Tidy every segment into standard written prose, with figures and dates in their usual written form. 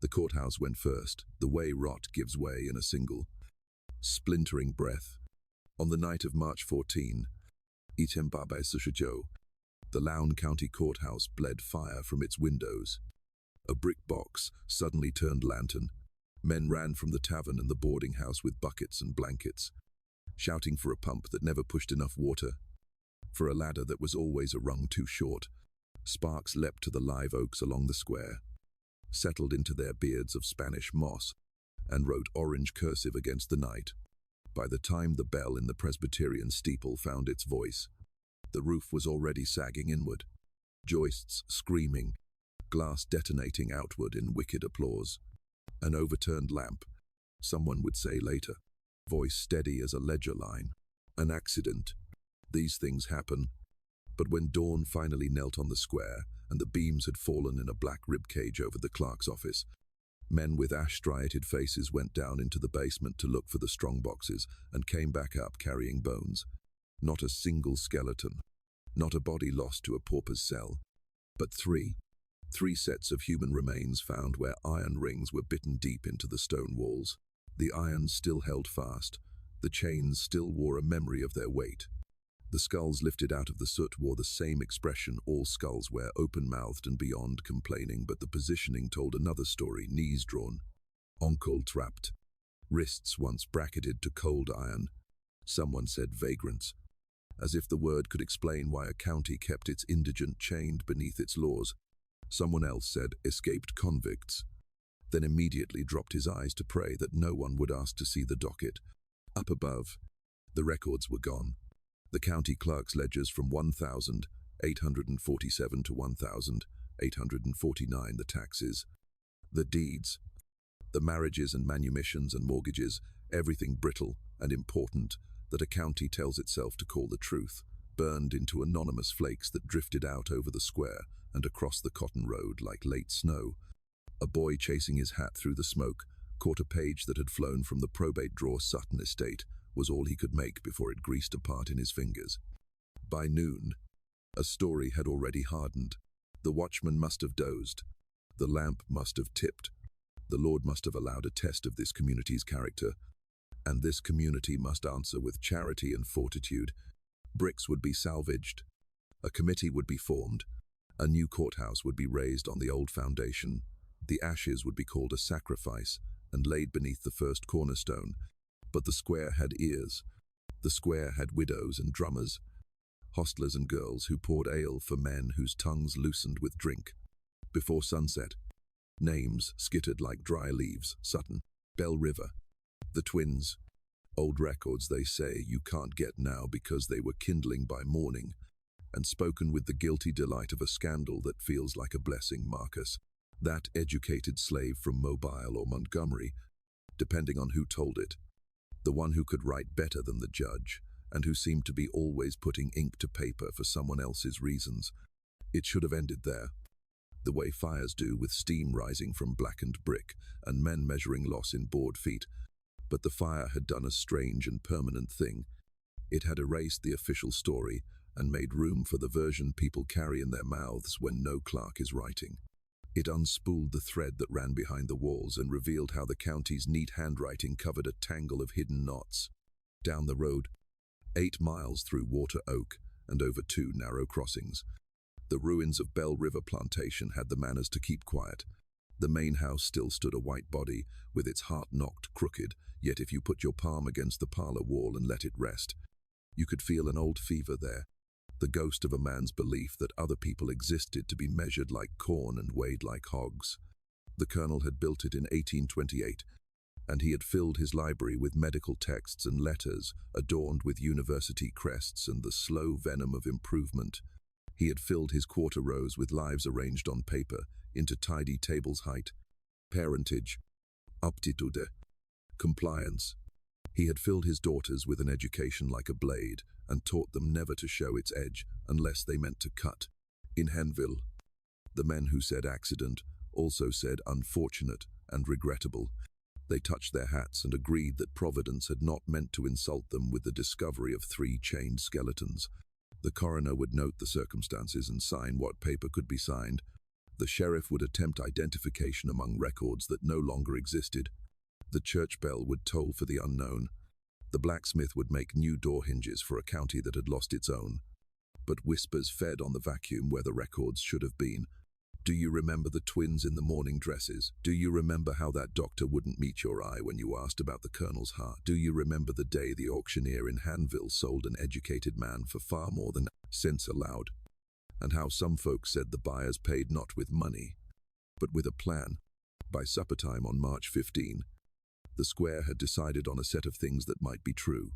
The courthouse went first, the way rot gives way in a single, splintering breath. On the night of March 14, Itembabe Sushijo, the Lown County Courthouse bled fire from its windows. A brick box suddenly turned lantern. Men ran from the tavern and the boarding house with buckets and blankets, shouting for a pump that never pushed enough water, for a ladder that was always a rung too short. Sparks leapt to the live oaks along the square, settled into their beards of Spanish moss, and wrote orange cursive against the night. By the time the bell in the Presbyterian steeple found its voice, the roof was already sagging inward, joists screaming, glass detonating outward in wicked applause. An overturned lamp, someone would say later, voice steady as a ledger line. An accident. These things happen. But when dawn finally knelt on the square and the beams had fallen in a black ribcage over the clerk's office, men with ash-striated faces went down into the basement to look for the strong boxes and came back up carrying bones. Not a single skeleton, not a body lost to a pauper's cell, but three sets of human remains found where iron rings were bitten deep into the stone walls. The iron still held fast, the chains still wore a memory of their weight. The skulls lifted out of the soot wore the same expression all skulls wear, open-mouthed and beyond complaining, but the positioning told another story, knees drawn, untold trapped, wrists once bracketed to cold iron. Someone said vagrants, as if the word could explain why a county kept its indigent chained beneath its laws. Someone else said escaped convicts, then immediately dropped his eyes to pray that no one would ask to see the docket. Up above, the records were gone. The county clerk's ledgers from 1,847 to 1,849, the taxes, the deeds, the marriages and manumissions and mortgages, everything brittle and important that a county tells itself to call the truth, burned into anonymous flakes that drifted out over the square and across the cotton road like late snow. A boy chasing his hat through the smoke caught a page that had flown from the probate drawer Sutton estate, was all he could make before it greased apart in his fingers. By noon, a story had already hardened. The watchman must have dozed. The lamp must have tipped. The Lord must have allowed a test of this community's character, and this community must answer with charity and fortitude. Bricks would be salvaged. A committee would be formed. A new courthouse would be raised on the old foundation. The ashes would be called a sacrifice and laid beneath the first cornerstone. But the square had ears. The square had widows and drummers, hostlers and girls who poured ale for men whose tongues loosened with drink. Before sunset, names skittered like dry leaves: Sutton, Bell River, the twins. Old records, they say, you can't get now because they were kindling by morning, and spoken with the guilty delight of a scandal that feels like a blessing. Marcus, that educated slave from Mobile or Montgomery, depending on who told it. The one who could write better than the judge, and who seemed to be always putting ink to paper for someone else's reasons. It should have ended there, the way fires do, with steam rising from blackened brick and men measuring loss in board feet. But the fire had done a strange and permanent thing. It had erased the official story and made room for the version people carry in their mouths when no clerk is writing. It unspooled the thread that ran behind the walls and revealed how the county's neat handwriting covered a tangle of hidden knots. Down the road, 8 miles through Water Oak and over 2 narrow crossings, the ruins of Bell River Plantation had the manners to keep quiet. The main house still stood a white body, with its heart knocked crooked, yet if you put your palm against the parlor wall and let it rest, you could feel an old fever there. The ghost of a man's belief that other people existed to be measured like corn and weighed like hogs. The colonel had built it in 1828, and he had filled his library with medical texts and letters adorned with university crests and the slow venom of improvement. He had filled his quarter rows with lives arranged on paper into tidy tables height. Parentage, aptitude, compliance. He had filled his daughters with an education like a blade and taught them never to show its edge unless they meant to cut. In Henville, the men who said accident also said unfortunate and regrettable. They touched their hats and agreed that Providence had not meant to insult them with the discovery of 3 chained skeletons. The coroner would note the circumstances and sign what paper could be signed. The sheriff would attempt identification among records that no longer existed. The church bell would toll for the unknown. The blacksmith would make new door hinges for a county that had lost its own. But whispers fed on the vacuum where the records should have been. Do you remember the twins in the morning dresses? Do you remember how that doctor wouldn't meet your eye when you asked about the colonel's heart? Do you remember the day the auctioneer in Hanville sold an educated man for far more than cents allowed? And how some folks said the buyers paid not with money, but with a plan? By supper time on March 15, the square had decided on a set of things that might be true.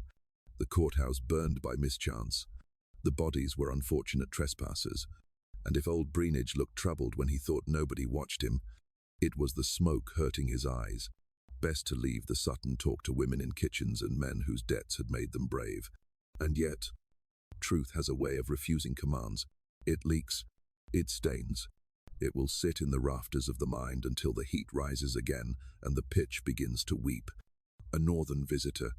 The courthouse burned by mischance. The bodies were unfortunate trespassers. And if old Breenidge looked troubled when he thought nobody watched him, it was the smoke hurting his eyes. Best to leave the Sutton talk to women in kitchens and men whose debts had made them brave. And yet, truth has a way of refusing commands. It leaks, it stains. It will sit in the rafters of the mind until the heat rises again and the pitch begins to weep. A northern visitor,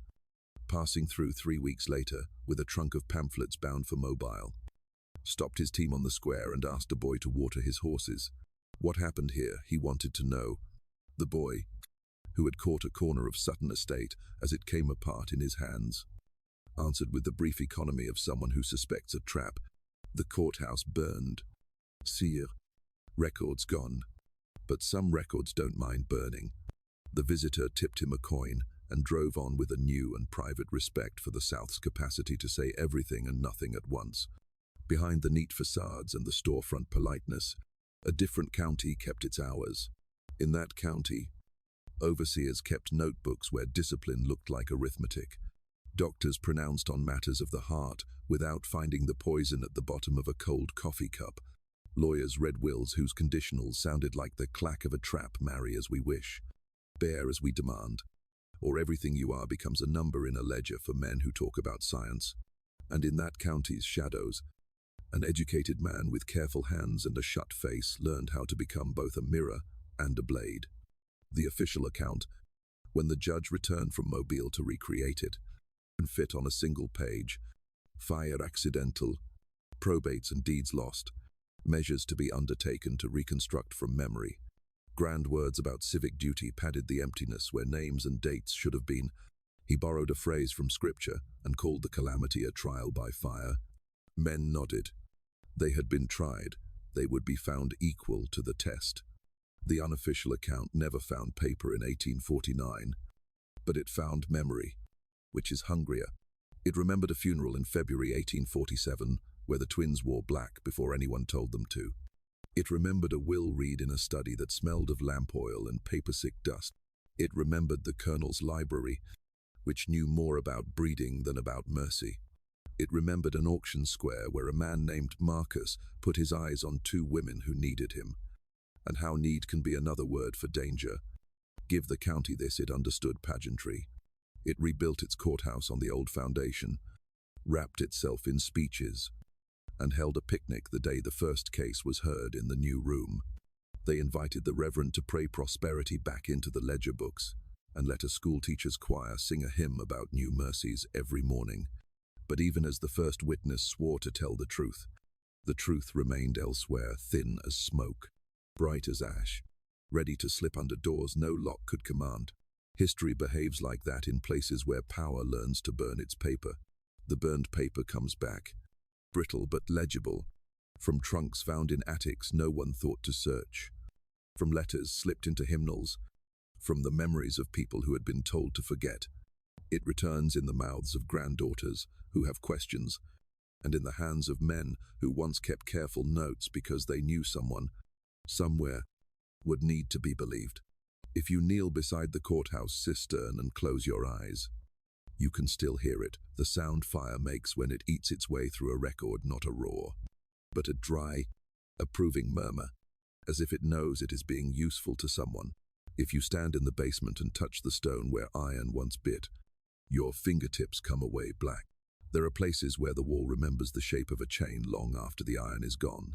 passing through 3 weeks later with a trunk of pamphlets bound for Mobile, stopped his team on the square and asked a boy to water his horses. What happened here, he wanted to know. The boy, who had caught a corner of Sutton Estate as it came apart in his hands, answered with the brief economy of someone who suspects a trap. The courthouse burned. Sire, records gone. But some records don't mind burning. The visitor tipped him a coin and drove on with a new and private respect for the South's capacity to say everything and nothing at once. Behind the neat facades and the storefront politeness, a different county kept its hours. In that county, overseers kept notebooks where discipline looked like arithmetic. Doctors pronounced on matters of the heart without finding the poison at the bottom of a cold coffee cup. Lawyers read wills whose conditionals sounded like the clack of a trap. Marry as we wish, bear as we demand, or everything you are becomes a number in a ledger for men who talk about science. And in that county's shadows, an educated man with careful hands and a shut face learned how to become both a mirror and a blade. The official account, when the judge returned from Mobile to recreate it, and fit on a single page: fire accidental, probates and deeds lost, measures to be undertaken to reconstruct from memory. Grand words about civic duty padded the emptiness where names and dates should have been. He borrowed a phrase from scripture and called the calamity a trial by fire. Men nodded. They had been tried. They would be found equal to the test. The unofficial account never found paper in 1849, but it found memory, which is hungrier. It remembered a funeral in February 1847 where the twins wore black before anyone told them to. It remembered a will read in a study that smelled of lamp oil and paper-sick dust. It remembered the colonel's library, which knew more about breeding than about mercy. It remembered an auction square where a man named Marcus put his eyes on 2 women who needed him. And how need can be another word for danger. Give the county this, it understood pageantry. It rebuilt its courthouse on the old foundation, wrapped itself in speeches, and held a picnic the day the first case was heard in the new room. They invited the reverend to pray prosperity back into the ledger books and let a schoolteacher's choir sing a hymn about new mercies every morning. But even as the first witness swore to tell the truth remained elsewhere, thin as smoke, bright as ash, ready to slip under doors no lock could command. History behaves like that in places where power learns to burn its paper. The burned paper comes back, brittle but legible, from trunks found in attics no one thought to search, from letters slipped into hymnals, from the memories of people who had been told to forget. It returns in the mouths of granddaughters who have questions, and in the hands of men who once kept careful notes because they knew someone, somewhere, would need to be believed. If you kneel beside the courthouse cistern and close your eyes, you can still hear it, the sound fire makes when it eats its way through a record, not a roar, but a dry, approving murmur, as if it knows it is being useful to someone. If you stand in the basement and touch the stone where iron once bit, your fingertips come away black. There are places where the wall remembers the shape of a chain long after the iron is gone.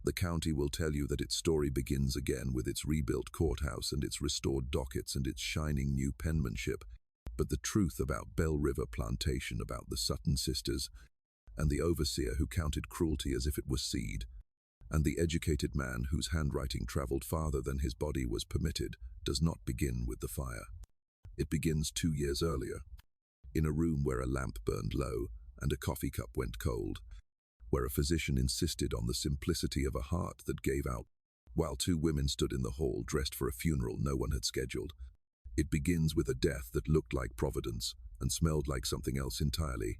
The county will tell you that its story begins again with its rebuilt courthouse and its restored dockets and its shining new penmanship. But the truth about Bell River Plantation, about the Sutton sisters, and the overseer who counted cruelty as if it was seed, And the educated man whose handwriting traveled farther than his body was permitted does not begin with the fire. It begins 2 years earlier, in a room where a lamp burned low and a coffee cup went cold, where a physician insisted on the simplicity of a heart that gave out, while 2 women stood in the hall dressed for a funeral no one had scheduled. It begins with a death that looked like providence and smelled like something else entirely.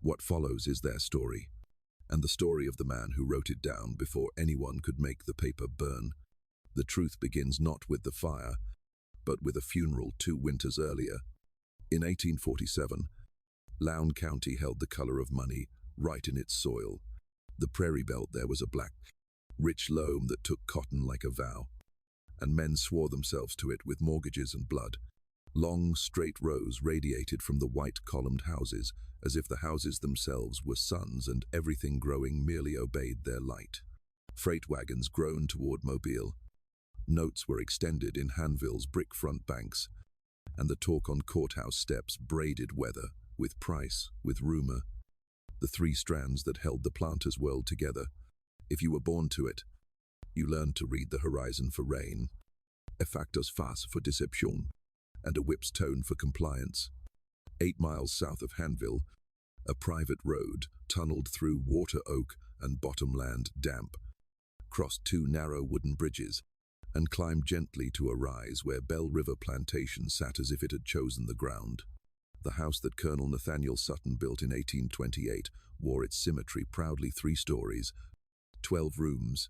What follows is their story, and the story of the man who wrote it down before anyone could make the paper burn. The truth begins not with the fire, but with a funeral 2 winters earlier. In 1847, Lown County held the color of money right in its soil. The prairie belt there was a black, rich loam that took cotton like a vow, and men swore themselves to it with mortgages and blood. Long, straight rows radiated from the white columned houses, as if the houses themselves were suns and everything growing merely obeyed their light. Freight wagons groaned toward Mobile. Notes were extended in Hanville's brick front banks, and the talk on courthouse steps braided weather, with price, with rumor. The 3 strands that held the planter's world together. If you were born to it, you learned to read the horizon for rain, a factus face for deception, and a whip's tone for compliance. 8 miles south of Hanville, a private road tunneled through water oak and bottomland damp, crossed 2 narrow wooden bridges, and climbed gently to a rise where Bell River Plantation sat as if it had chosen the ground. The house that Colonel Nathaniel Sutton built in 1828 wore its symmetry proudly 3 stories, 12 rooms,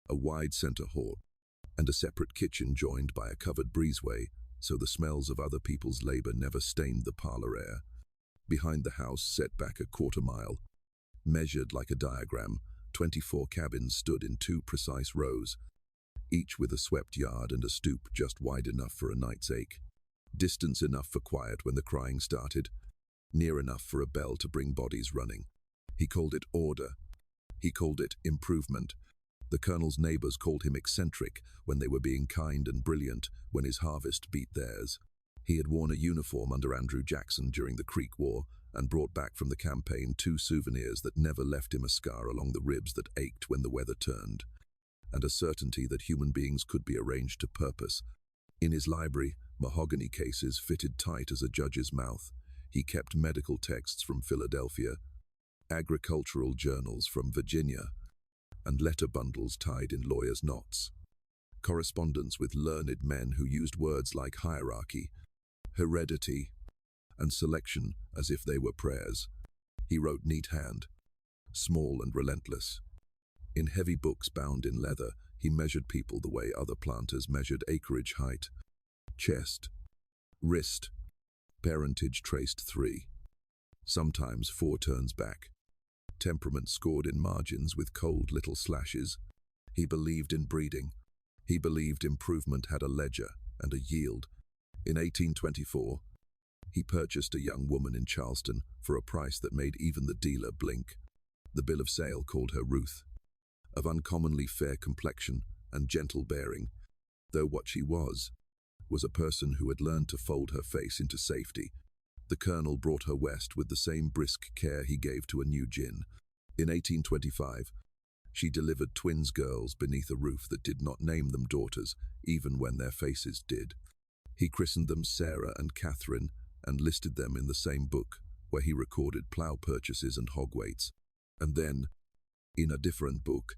a wide center hall, and a separate kitchen joined by a covered breezeway, so the smells of other people's labor never stained the parlor air. Behind the house, set back a 1/4 mile, measured like a diagram, 24 cabins stood in 2 precise rows, each with a swept yard and a stoop just wide enough for a night's ache. Distance enough for quiet when the crying started, near enough for a bell to bring bodies running. He called it order. He called it improvement. The colonel's neighbors called him eccentric when they were being kind and brilliant when his harvest beat theirs. He had worn a uniform under Andrew Jackson during the Creek War and brought back from the campaign 2 souvenirs that never left him a scar along the ribs that ached when the weather turned, and a certainty that human beings could be arranged to purpose. In his library, mahogany cases fitted tight as a judge's mouth. He kept medical texts from Philadelphia, agricultural journals from Virginia, and letter bundles tied in lawyers' knots. Correspondence with learned men who used words like hierarchy, heredity, and selection as if they were prayers. He wrote neat hand, small and relentless. In heavy books bound in leather, he measured people the way other planters measured acreage height. Chest, wrist, parentage traced 3, sometimes 4 turns back. Temperament scored in margins with cold little slashes. He believed in breeding. He believed improvement had a ledger and a yield. In 1824, he purchased a young woman in Charleston for a price that made even the dealer blink. The bill of sale called her Ruth, of uncommonly fair complexion and gentle bearing, though what she was a person who had learned to fold her face into safety. The colonel brought her west with the same brisk care he gave to a new gin. In 1825, she delivered twins girls beneath a roof that did not name them daughters, even when their faces did. He christened them Sarah and Catherine and listed them in the same book, where he recorded plough purchases and hog weights. And then, in a different book,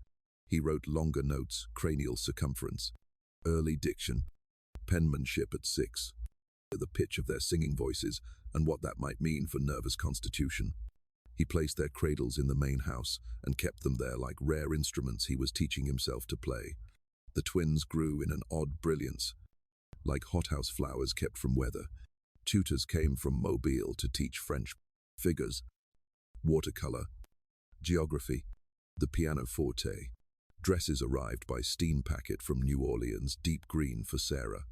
he wrote longer notes, cranial circumference, early diction, penmanship at 6, the pitch of their singing voices, and what that might mean for nervous constitution. He placed their cradles in the main house and kept them there like rare instruments he was teaching himself to play. The twins grew in an odd brilliance, like hothouse flowers kept from weather. Tutors came from Mobile to teach French figures, watercolor, geography, the pianoforte. Dresses arrived by steam packet from New Orleans, deep green for Sarah,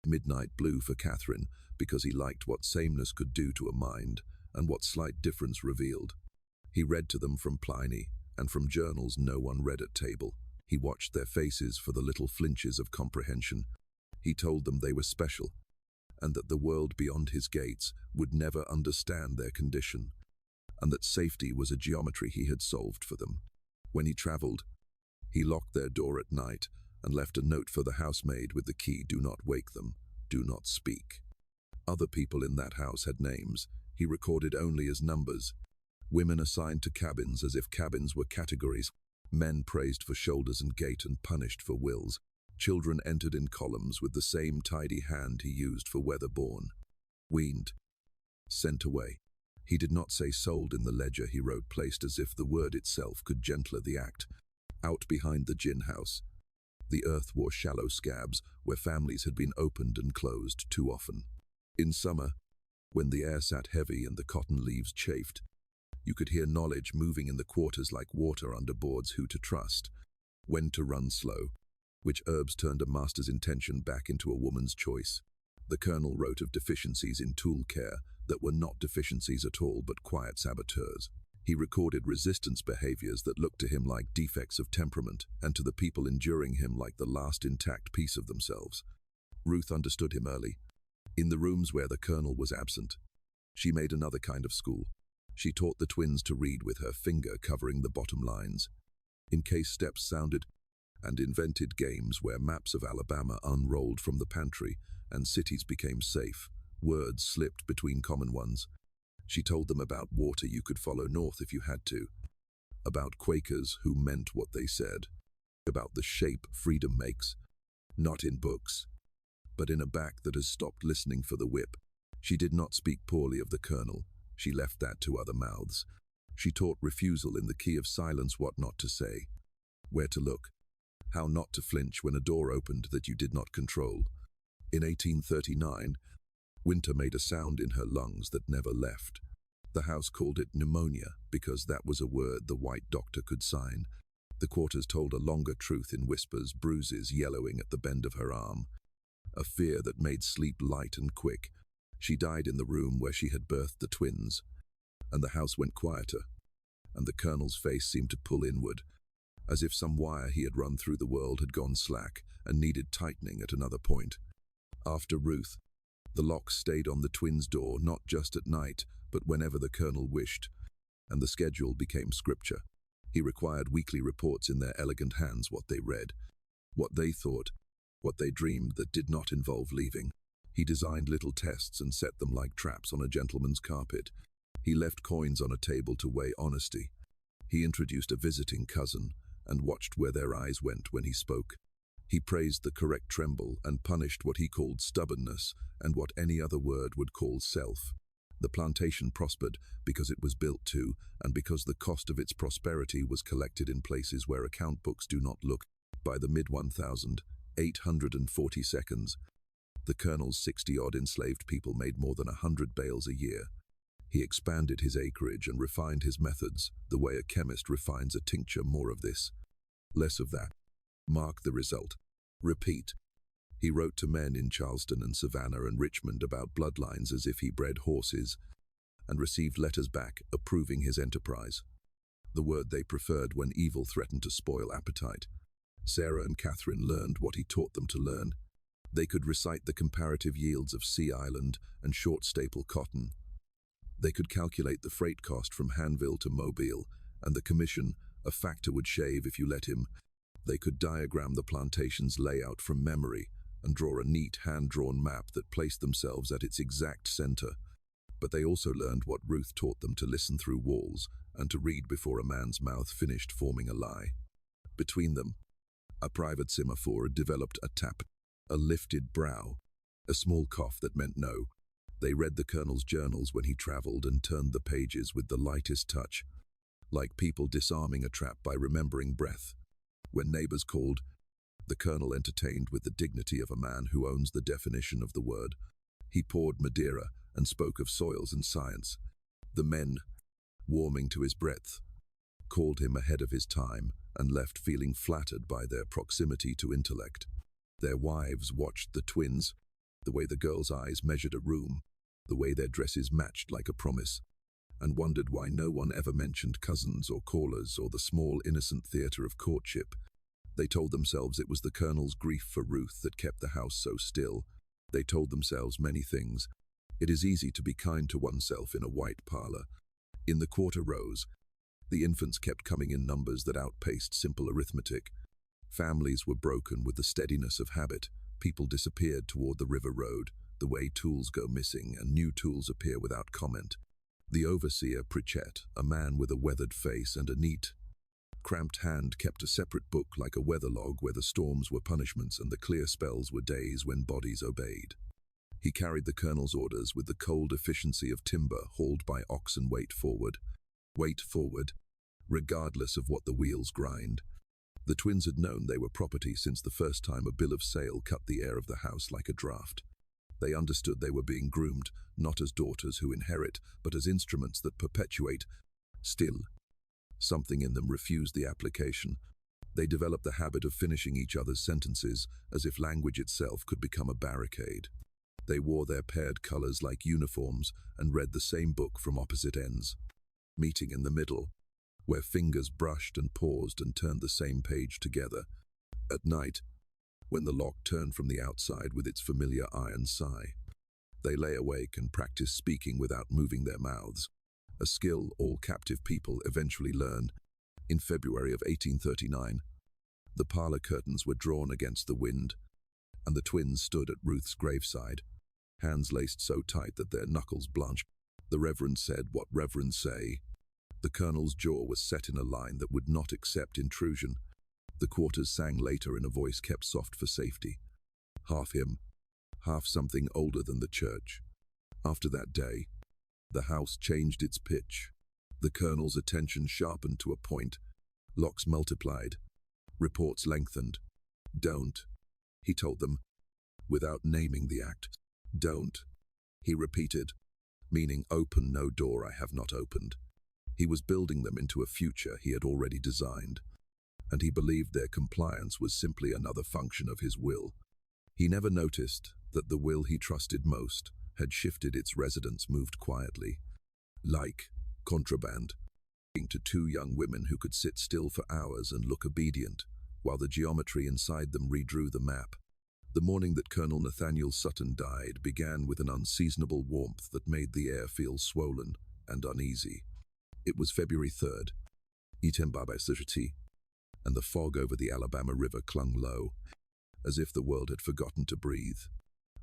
midnight blue for Catherine, because he liked what sameness could do to a mind and what slight difference revealed. He read to them from Pliny and from journals no one read at table. He watched their faces for the little flinches of comprehension. He told them they were special and that the world beyond his gates would never understand their condition, and that safety was a geometry he had solved for them. When he traveled, He locked their door at night and left a note for the housemaid with the key: "Do not wake them, do not speak." Other people in that house had names. He recorded only as numbers. Women assigned to cabins as if cabins were categories. Men praised for shoulders and gait and punished for wills. Children entered in columns with the same tidy hand he used for weather-born. Weaned. Sent away. He did not say sold in the ledger he wrote, placed as if the word itself could gentler the act. Out behind the gin house, the earth wore shallow scabs where families had been opened and closed too often. In summer, when the air sat heavy and the cotton leaves chafed, you could hear knowledge moving in the quarters like water under boards: who to trust, when to run slow, which herbs turned a master's intention back into a woman's choice. The colonel wrote of deficiencies in tool care that were not deficiencies at all but quiet saboteurs. He recorded resistance behaviors that looked to him like defects of temperament, and to the people enduring him like the last intact piece of themselves. Ruth understood him early. In the rooms where the colonel was absent, she made another kind of school. She taught the twins to read with her finger covering the bottom lines, in case steps sounded, and invented games where maps of Alabama unrolled from the pantry and cities became safe. Words slipped between common ones. She told them about water you could follow north if you had to, about Quakers who meant what they said, about the shape freedom makes, not in books, but in a back that has stopped listening for the whip. She did not speak poorly of the colonel. She left that to other mouths. She taught refusal in the key of silence: what not to say, where to look, how not to flinch when a door opened that you did not control. In 1839, winter made a sound in her lungs that never left. The house called it pneumonia because that was a word the white doctor could sign. The quarters told a longer truth in whispers: bruises yellowing at the bend of her arm, a fear that made sleep light and quick. She died in the room where she had birthed the twins, and the house went quieter, and the colonel's face seemed to pull inward, as if some wire he had run through the world had gone slack and needed tightening at another point. After Ruth, the lock stayed on the twins' door, not just at night, but whenever the colonel wished, and the schedule became scripture. He required weekly reports in their elegant hands: what they read, what they thought, what they dreamed that did not involve leaving. He designed little tests and set them like traps on a gentleman's carpet. He left coins on a table to weigh honesty. He introduced a visiting cousin and watched where their eyes went when he spoke. He praised the correct tremble and punished what he called stubbornness and what any other word would call self. The plantation prospered because it was built to, and because the cost of its prosperity was collected in places where account books do not look. By the mid-1840s, the colonel's 60-odd enslaved people made more than 100 bales a year. He expanded his acreage and refined his methods, the way a chemist refines a tincture: more of this, less of that. Mark the result. Repeat. He wrote to men in Charleston and Savannah and Richmond about bloodlines as if he bred horses, and received letters back approving his enterprise, the word they preferred when evil threatened to spoil appetite. Sarah and Catherine learned what he taught them to learn. They could recite the comparative yields of Sea Island and short staple cotton. They could calculate the freight cost from Hanville to Mobile, and the commission a factor would shave if you let him. They could diagram the plantation's layout from memory and draw a neat hand-drawn map that placed themselves at its exact center. But they also learned what Ruth taught them: to listen through walls and to read before a man's mouth finished forming a lie. Between them, a private semaphore developed a tap, a lifted brow, a small cough that meant no. They read the colonel's journals when he traveled and turned the pages with the lightest touch, like people disarming a trap by remembering breath. When neighbors called, the colonel entertained with the dignity of a man who owns the definition of the word. He poured Madeira and spoke of soils and science. The men, warming to his breadth, called him ahead of his time and left feeling flattered by their proximity to intellect. Their wives watched the twins, the way the girls' eyes measured a room, the way their dresses matched like a promise, and wondered why no one ever mentioned cousins or callers or the small innocent theater of courtship. They told themselves it was the colonel's grief for Ruth that kept the house so still. They told themselves many things. It is easy to be kind to oneself in a white parlor. In the quarter rows, the infants kept coming in numbers that outpaced simple arithmetic. Families were broken with the steadiness of habit. People disappeared toward the river road, the way tools go missing and new tools appear without comment. The overseer, Pritchett, a man with a weathered face and a neat, cramped hand, kept a separate book like a weather log where the storms were punishments and the clear spells were days when bodies obeyed. He carried the colonel's orders with the cold efficiency of timber hauled by oxen. Weight forward, regardless of what the wheels grind. The twins had known they were property since the first time a bill of sale cut the air of the house like a draft. They understood they were being groomed, not as daughters who inherit, but as instruments that perpetuate. Still, something in them refused the application. They developed the habit of finishing each other's sentences as if language itself could become a barricade. They wore their paired colors like uniforms and read the same book from opposite ends, meeting in the middle, where fingers brushed and paused and turned the same page together. At night, when the lock turned from the outside with its familiar iron sigh, they lay awake and practiced speaking without moving their mouths, a skill all captive people eventually learn. In February of 1839, the parlor curtains were drawn against the wind, and the twins stood at Ruth's graveside, hands laced so tight that their knuckles blanched. The Reverend said what reverends say. The colonel's jaw was set in a line that would not accept intrusion. The quarters sang later in a voice kept soft for safety. Half hymn, half something older than the church. After that day, the house changed its pitch. The colonel's attention sharpened to a point. Locks multiplied. Reports lengthened. Don't, he told them, without naming the act. Don't, he repeated, meaning open no door I have not opened. He was building them into a future he had already designed, and he believed their compliance was simply another function of his will. He never noticed that the will he trusted most had shifted its residence, moved quietly, like contraband, to two young women who could sit still for hours and look obedient, while the geometry inside them redrew the map. The morning that Colonel Nathaniel Sutton died began with an unseasonable warmth that made the air feel swollen and uneasy. It was February 3rd, and the fog over the Alabama River clung low, as if the world had forgotten to breathe.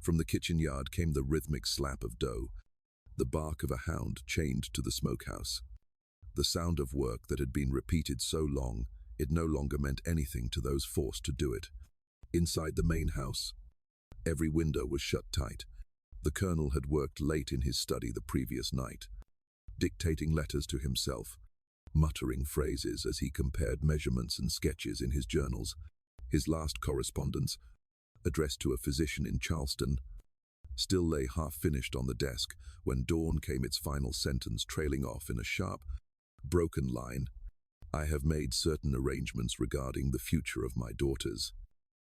From the kitchen yard came the rhythmic slap of dough, the bark of a hound chained to the smokehouse. The sound of work that had been repeated so long, it no longer meant anything to those forced to do it. Inside the main house, every window was shut tight. The colonel had worked late in his study the previous night, dictating letters to himself, muttering phrases as he compared measurements and sketches in his journals. His last correspondence, addressed to a physician in Charleston, still lay half-finished on the desk when dawn came, its final sentence trailing off in a sharp, broken line. I have made certain arrangements regarding the future of my daughters,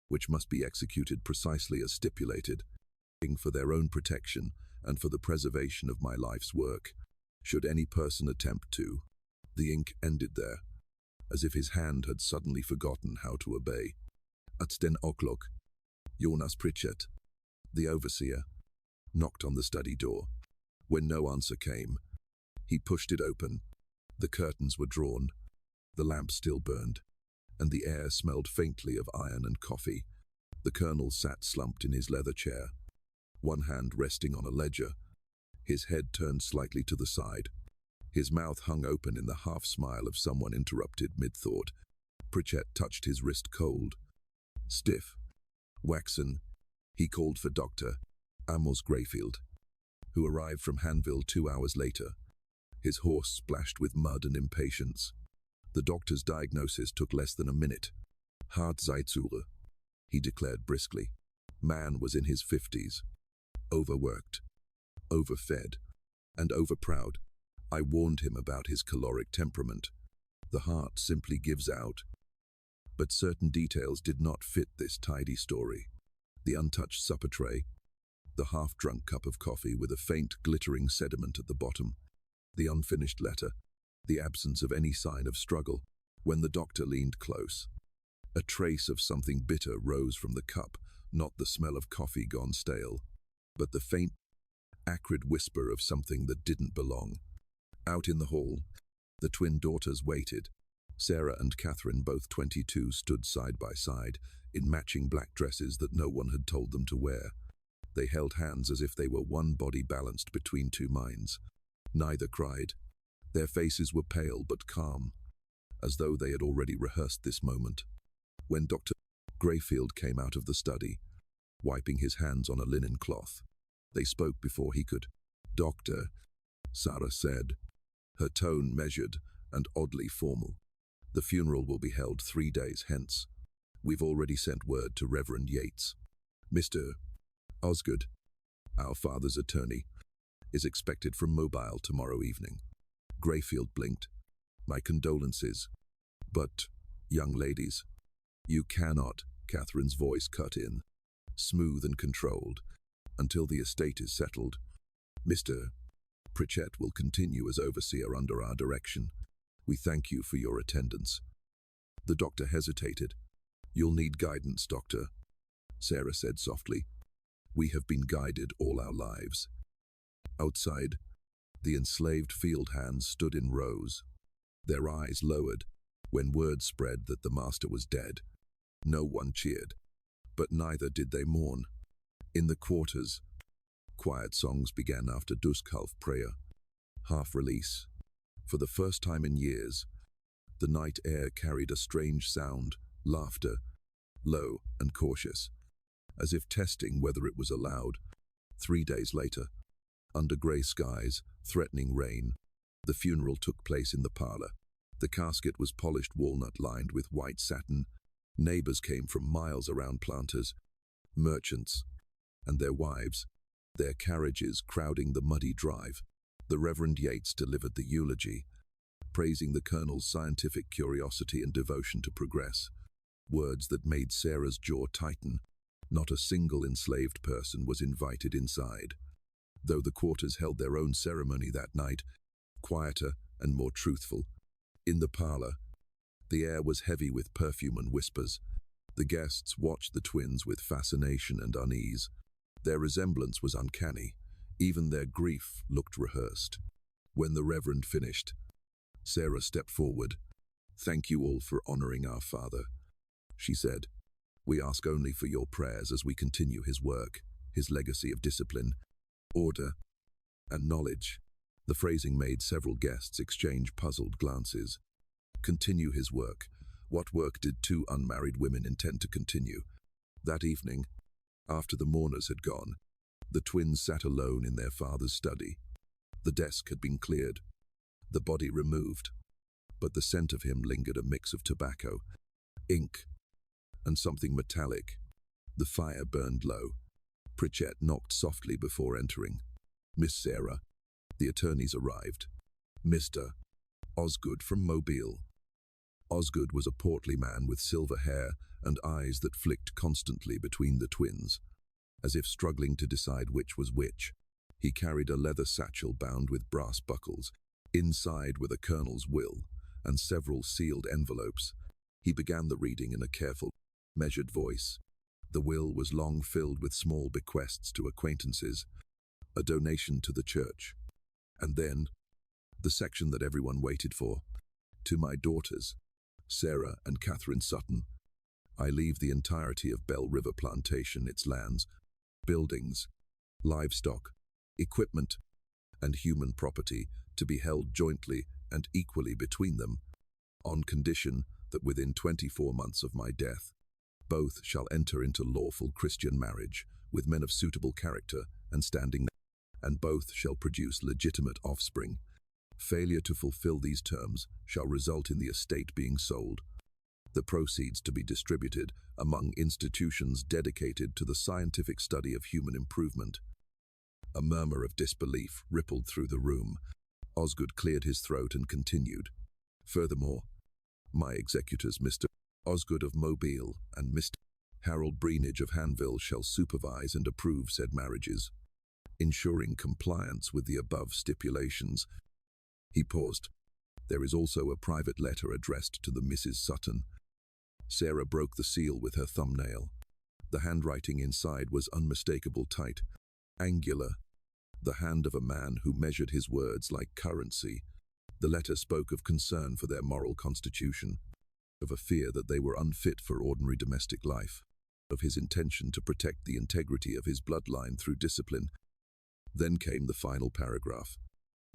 which must be executed precisely as stipulated, for their own protection and for the preservation of my life's work. Should any person attempt to. The ink ended there, as if his hand had suddenly forgotten how to obey. At 10 o'clock, Jonas Pritchett, the overseer, knocked on the study door. When no answer came, he pushed it open. The curtains were drawn, the lamp still burned, and the air smelled faintly of iron and coffee. The colonel sat slumped in his leather chair, one hand resting on a ledger, his head turned slightly to the side. His mouth hung open in the half-smile of someone interrupted mid-thought. Pritchett touched his wrist cold, stiff, waxen. He called for Dr. Amos Grayfield, who arrived from Hanville 2 hours later, his horse splashed with mud and impatience. The doctor's diagnosis took less than a minute. Hartzeitsuche, he declared briskly. Man was in his 50s, overworked, overfed, and overproud. I warned him about his caloric temperament. The heart simply gives out. But certain details did not fit this tidy story. The untouched supper tray, the half-drunk cup of coffee with a faint glittering sediment at the bottom, the unfinished letter, the absence of any sign of struggle. When the doctor leaned close, a trace of something bitter rose from the cup, not the smell of coffee gone stale, but the faint, acrid whisper of something that didn't belong. Out in the hall, the twin daughters waited, Sarah and Catherine, both 22, stood side by side in matching black dresses that no one had told them to wear. They held hands as if they were one body balanced between two minds. Neither cried. Their faces were pale but calm, as though they had already rehearsed this moment. When Dr. Greyfield came out of the study, wiping his hands on a linen cloth, they spoke before he could. "Doctor," Sarah said, her tone measured and oddly formal. "The funeral will be held 3 days hence. We've already sent word to Reverend Yates. Mr. Osgood, our father's attorney, is expected from Mobile tomorrow evening." Greyfield blinked. "My condolences. But, young ladies, you cannot," Catherine's voice cut in, smooth and controlled, "until the estate is settled. Mr. Pritchett will continue as overseer under our direction. We thank you for your attendance." The doctor hesitated. "You'll need guidance, Doctor," Sarah said softly. "We have been guided all our lives." Outside, the enslaved field hands stood in rows, their eyes lowered when word spread that the master was dead. No one cheered, but neither did they mourn. In the quarters, quiet songs began after Duskhalf prayer, half-release. For the first time in years, the night air carried a strange sound, laughter, low and cautious, as if testing whether it was allowed. 3 days later, under grey skies, threatening rain, the funeral took place in the parlour. The casket was polished walnut lined with white satin. Neighbours came from miles around, planters, merchants, and their wives, their carriages crowding the muddy drive. The Reverend Yates delivered the eulogy, praising the Colonel's scientific curiosity and devotion to progress, words that made Sarah's jaw tighten. Not a single enslaved person was invited inside, though the quarters held their own ceremony that night, quieter and more truthful. In the parlour, the air was heavy with perfume and whispers. The guests watched the twins with fascination and unease. Their resemblance was uncanny. Even their grief looked rehearsed. When the Reverend finished, Sarah stepped forward. "Thank you all for honouring our father," she said. "We ask only for your prayers as we continue his work, his legacy of discipline, order, and knowledge." The phrasing made several guests exchange puzzled glances. Continue his work. What work did two unmarried women intend to continue? That evening, after the mourners had gone, the twins sat alone in their father's study. The desk had been cleared, the body removed, but the scent of him lingered, a mix of tobacco, ink, and something metallic. The fire burned low. Pritchett knocked softly before entering. "Miss Sarah." The attorneys arrived. "Mr. Osgood from Mobile." Osgood was a portly man with silver hair and eyes that flicked constantly between the twins, as if struggling to decide which was which. He carried a leather satchel bound with brass buckles. Inside were the Colonel's will and several sealed envelopes. He began the reading in a careful, measured voice. The will was long filled with small bequests to acquaintances, a donation to the church, and then the section that everyone waited for. "To my daughters, Sarah and Catherine Sutton, I leave the entirety of Bell River Plantation, its lands, buildings, livestock, equipment, and human property to be held jointly and equally between them, on condition that within 24 months of my death, both shall enter into lawful Christian marriage with men of suitable character and standing, and both shall produce legitimate offspring. Failure to fulfill these terms shall result in the estate being sold, the proceeds to be distributed among institutions dedicated to the scientific study of human improvement." A murmur of disbelief rippled through the room. Osgood cleared his throat and continued. "Furthermore, my executors, Mr. Osgood of Mobile and Mr. Harold Breenidge of Hanville, shall supervise and approve said marriages, ensuring compliance with the above stipulations." He paused. "There is also a private letter addressed to the Mrs. Sutton." Sarah broke the seal with her thumbnail. The handwriting inside was unmistakable, tight, angular, the hand of a man who measured his words like currency. The letter spoke of concern for their moral constitution, of a fear that they were unfit for ordinary domestic life, of his intention to protect the integrity of his bloodline through discipline. Then came the final paragraph,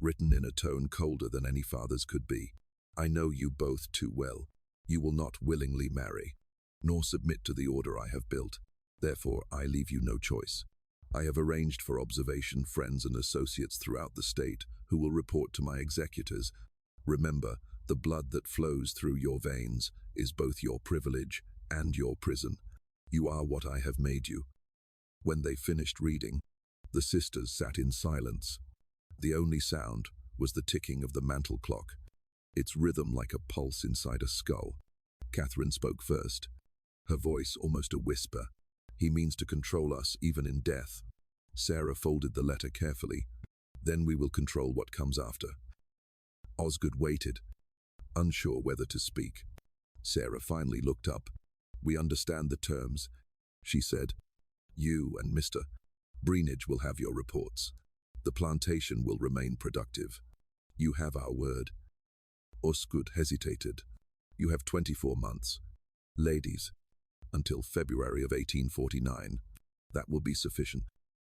written in a tone colder than any father's could be. I know you both too well. You will not willingly marry, nor submit to the order I have built. Therefore, I leave you no choice. I have arranged for observation friends and associates throughout the state who will report to my executors. Remember, the blood that flows through your veins is both your privilege and your prison. You are what I have made you. When they finished reading, the sisters sat in silence. The only sound was the ticking of the mantel clock, its rhythm like a pulse inside a skull. Catherine spoke first, her voice almost a whisper. He means to control us even in death. Sarah folded the letter carefully. Then we will control what comes after. Osgood waited, unsure whether to speak. Sarah finally looked up. We understand the terms, she said. You and Mr. Breenidge will have your reports. The plantation will remain productive. You have our word. Osgood hesitated. You have 24 months. Ladies, until February of 1849. That will be sufficient,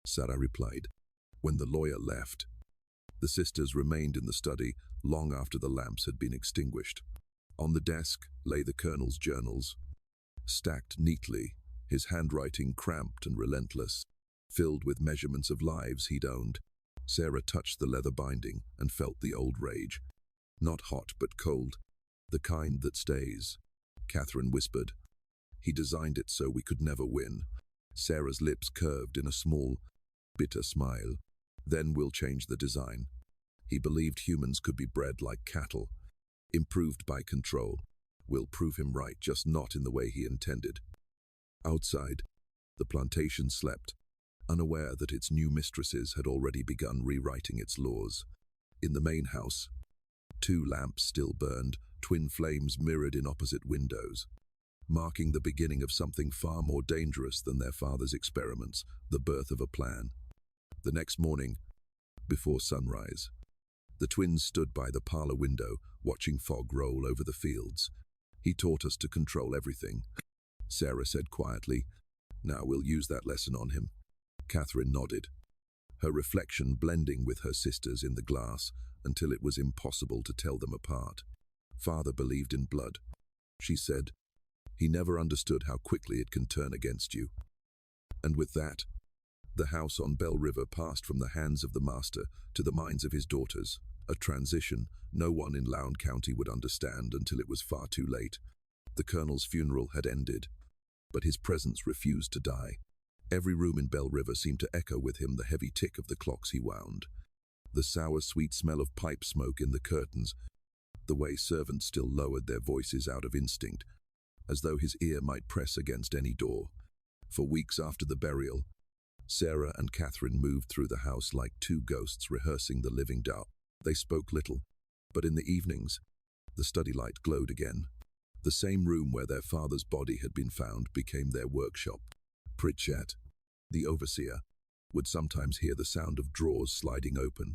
Sarah replied. When the lawyer left, the sisters remained in the study long after the lamps had been extinguished. On the desk lay the colonel's journals, stacked neatly, his handwriting cramped and relentless, filled with measurements of lives he'd owned. Sarah touched the leather binding and felt the old rage. Not hot but cold, the kind that stays. Catherine whispered. He designed it so we could never win. Sarah's lips curved in a small, bitter smile. Then we'll change the design. He believed humans could be bred like cattle, improved by control. We'll prove him right, just not in the way he intended. Outside, the plantation slept, unaware that its new mistresses had already begun rewriting its laws. In the main house, 2 lamps still burned, twin flames mirrored in opposite windows, marking the beginning of something far more dangerous than their father's experiments, the birth of a plan. The next morning, before sunrise, the twins stood by the parlor window, watching fog roll over the fields. He taught us to control everything, Sarah said quietly. Now we'll use that lesson on him. Catherine nodded, her reflection blending with her sister's in the glass until it was impossible to tell them apart. Father believed in blood, she said. He never understood how quickly it can turn against you. And with that, the house on Bell River passed from the hands of the master to the minds of his daughters, a transition no one in Lowndes County would understand until it was far too late. The colonel's funeral had ended, but his presence refused to die. Every room in Bell River seemed to echo with him the heavy tick of the clocks he wound, the sour, sweet smell of pipe smoke in the curtains, the way servants still lowered their voices out of instinct, as though his ear might press against any door. For weeks after the burial, Sarah and Catherine moved through the house like 2 ghosts rehearsing the living doll. They spoke little, but in the evenings, the study light glowed again. The same room where their father's body had been found became their workshop. Pritchett, the overseer, would sometimes hear the sound of drawers sliding open,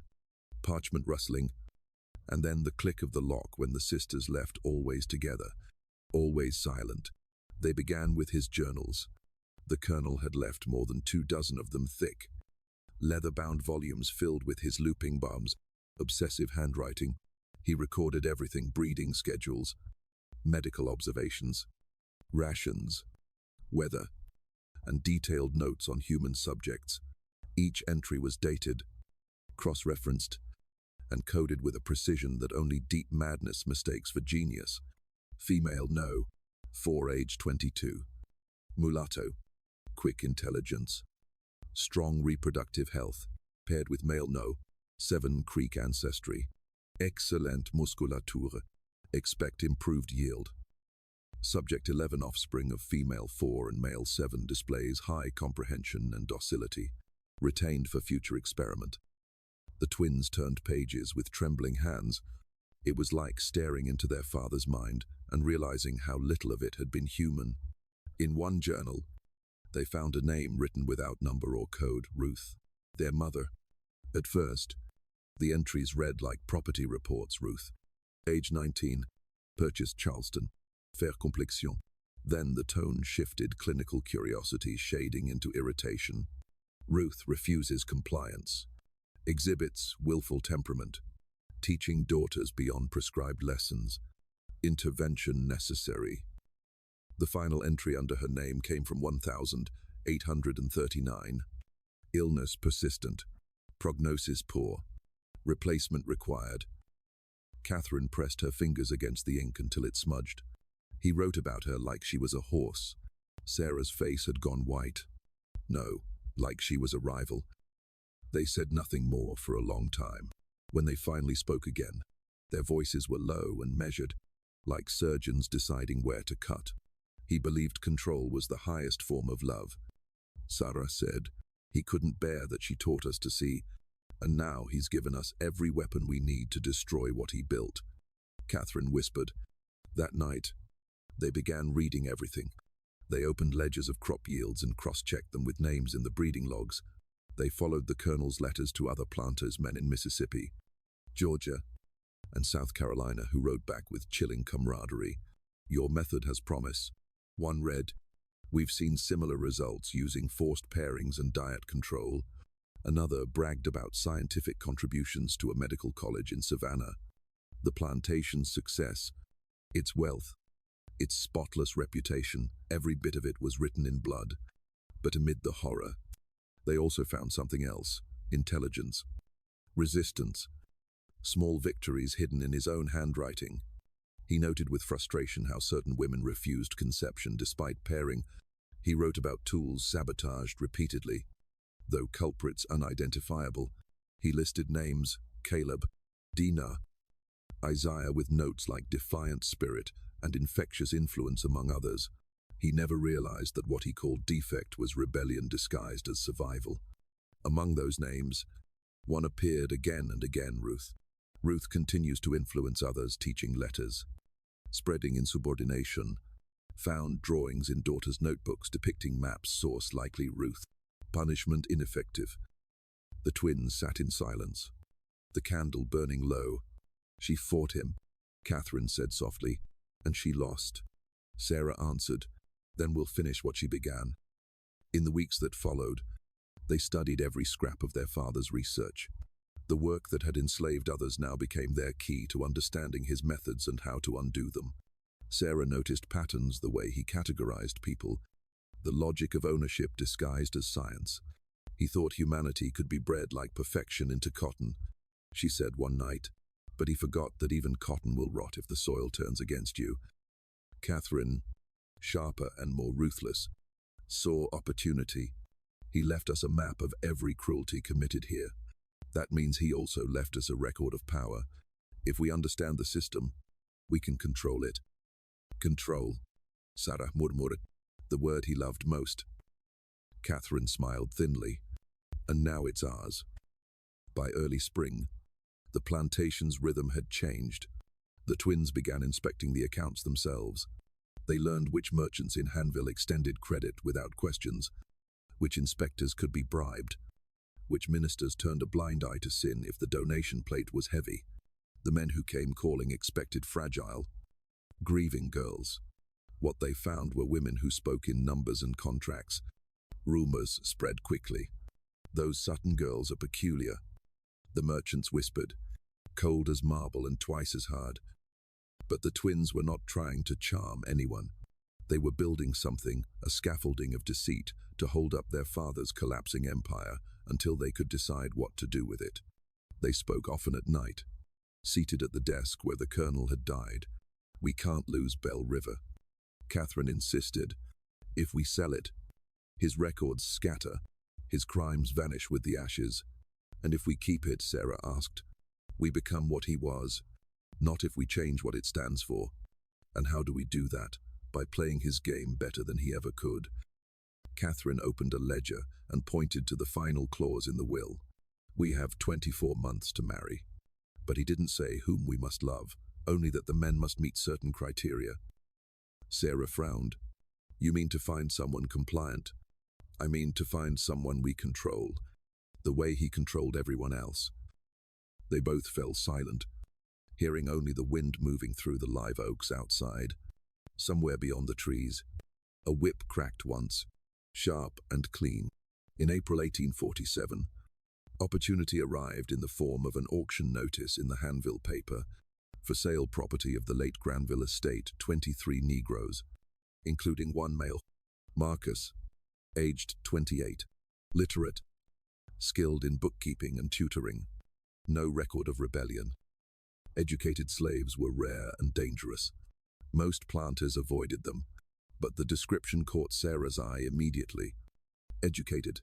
parchment rustling, and then the click of the lock when the sisters left, always together, always silent. They began with his journals. The colonel had left more than 24 of them, thick, leather-bound volumes filled with his looping bombs, obsessive handwriting. He recorded everything: breeding schedules, medical observations, rations, weather, and detailed notes on human subjects. Each entry was dated, cross-referenced, and coded with a precision that only deep madness mistakes for genius. Female, no, 4, age 22. Mulatto, quick intelligence. Strong reproductive health, paired with male, no, 7, Creek ancestry. Excellent musculature, expect improved yield. Subject 11, offspring of female 4 and male 7, displays high comprehension and docility, retained for future experiment. The twins turned pages with trembling hands. It was like staring into their father's mind and realizing how little of it had been human. In one journal, they found a name written without number or code: Ruth, their mother. At first, The entries read like property reports. Ruth, age 19, purchased Charleston, faire complexion. Then the tone shifted, clinical curiosity shading into irritation. Ruth refuses compliance. Exhibits willful temperament. Teaching daughters beyond prescribed lessons. Intervention necessary. The final entry under her name came from 1,839. Illness persistent. Prognosis poor. Replacement required. Catherine pressed her fingers against the ink until it smudged. He wrote about her like she was a horse. Sarah's face had gone white. No, like she was a rival. They said nothing more for a long time. When they finally spoke again, their voices were low and measured, like surgeons deciding where to cut. He believed control was the highest form of love. Sarah said, he couldn't bear that she taught us to see, and now he's given us every weapon we need to destroy what he built. Catherine whispered. That night, they began reading everything. They opened ledgers of crop yields and cross-checked them with names in the breeding logs. They followed the colonel's letters to other planters, men in Mississippi, Georgia, and South Carolina, who wrote back with chilling camaraderie. Your method has promise. One read, we've seen similar results using forced pairings and diet control. Another bragged about scientific contributions to a medical college in Savannah. The plantation's success, its wealth, its spotless reputation, every bit of it was written in blood. But amid the horror, they also found something else: intelligence, resistance, small victories hidden in his own handwriting. He noted with frustration how certain women refused conception despite pairing. He wrote about tools sabotaged repeatedly. Though culprits unidentifiable, he listed names: Caleb, Dinah, Isaiah, with notes like defiant spirit and infectious influence among others. He never realized that what he called defect was rebellion disguised as survival. Among those names, one appeared again and again: Ruth. Ruth continues to influence others, teaching letters, spreading insubordination. Found drawings in daughter's notebooks depicting maps, source likely Ruth. Punishment ineffective. The twins sat in silence, the candle burning low. She fought him, Catherine said softly, and she lost. Sarah answered, then we'll finish what she began. In the weeks that followed, they studied every scrap of their father's research. The work that had enslaved others now became their key to understanding his methods and how to undo them. Sarah noticed patterns: the way he categorized people, the logic of ownership disguised as science. He thought humanity could be bred like perfection into cotton, she said one night, but he forgot that even cotton will rot if the soil turns against you. Catherine, sharper and more ruthless, saw opportunity. He left us a map of every cruelty committed here. That means he also left us a record of power. If we understand the system, we can control it. Control, Sarah murmured, the word he loved most. Catherine smiled thinly. And now it's ours. By early spring, the plantation's rhythm had changed. The twins began inspecting the accounts themselves. They learned which merchants in Hanville extended credit without questions, which inspectors could be bribed, which ministers turned a blind eye to sin if the donation plate was heavy. The men who came calling expected fragile, grieving girls. What they found were women who spoke in numbers and contracts. Rumors spread quickly. Those Sutton girls are peculiar, the merchants whispered, cold as marble and twice as hard. But the twins were not trying to charm anyone. They were building something, a scaffolding of deceit, to hold up their father's collapsing empire until they could decide what to do with it. They spoke often at night, seated at the desk where the colonel had died. We can't lose Bell River, Catherine insisted. If we sell it, his records scatter, his crimes vanish with the ashes. And if we keep it, Sarah asked, we become what he was, not if we change what it stands for. And how do we do that? By playing his game better than he ever could. Catherine opened a ledger and pointed to the final clause in the will. We have 24 months to marry. But he didn't say whom we must love, only that the men must meet certain criteria. Sarah frowned. You mean to find someone compliant? I mean to find someone we control, the way he controlled everyone else. They both fell silent, hearing only the wind moving through the live oaks outside. Somewhere beyond the trees, a whip cracked once, sharp and clean. In April 1847, opportunity arrived in the form of an auction notice in the Hanville paper. For sale property of the late Granville estate, 23 Negroes, including one male, Marcus, aged 28, literate, skilled in bookkeeping and tutoring, no record of rebellion. Educated slaves were rare and dangerous. Most planters avoided them, but the description caught Sarah's eye immediately. Educated,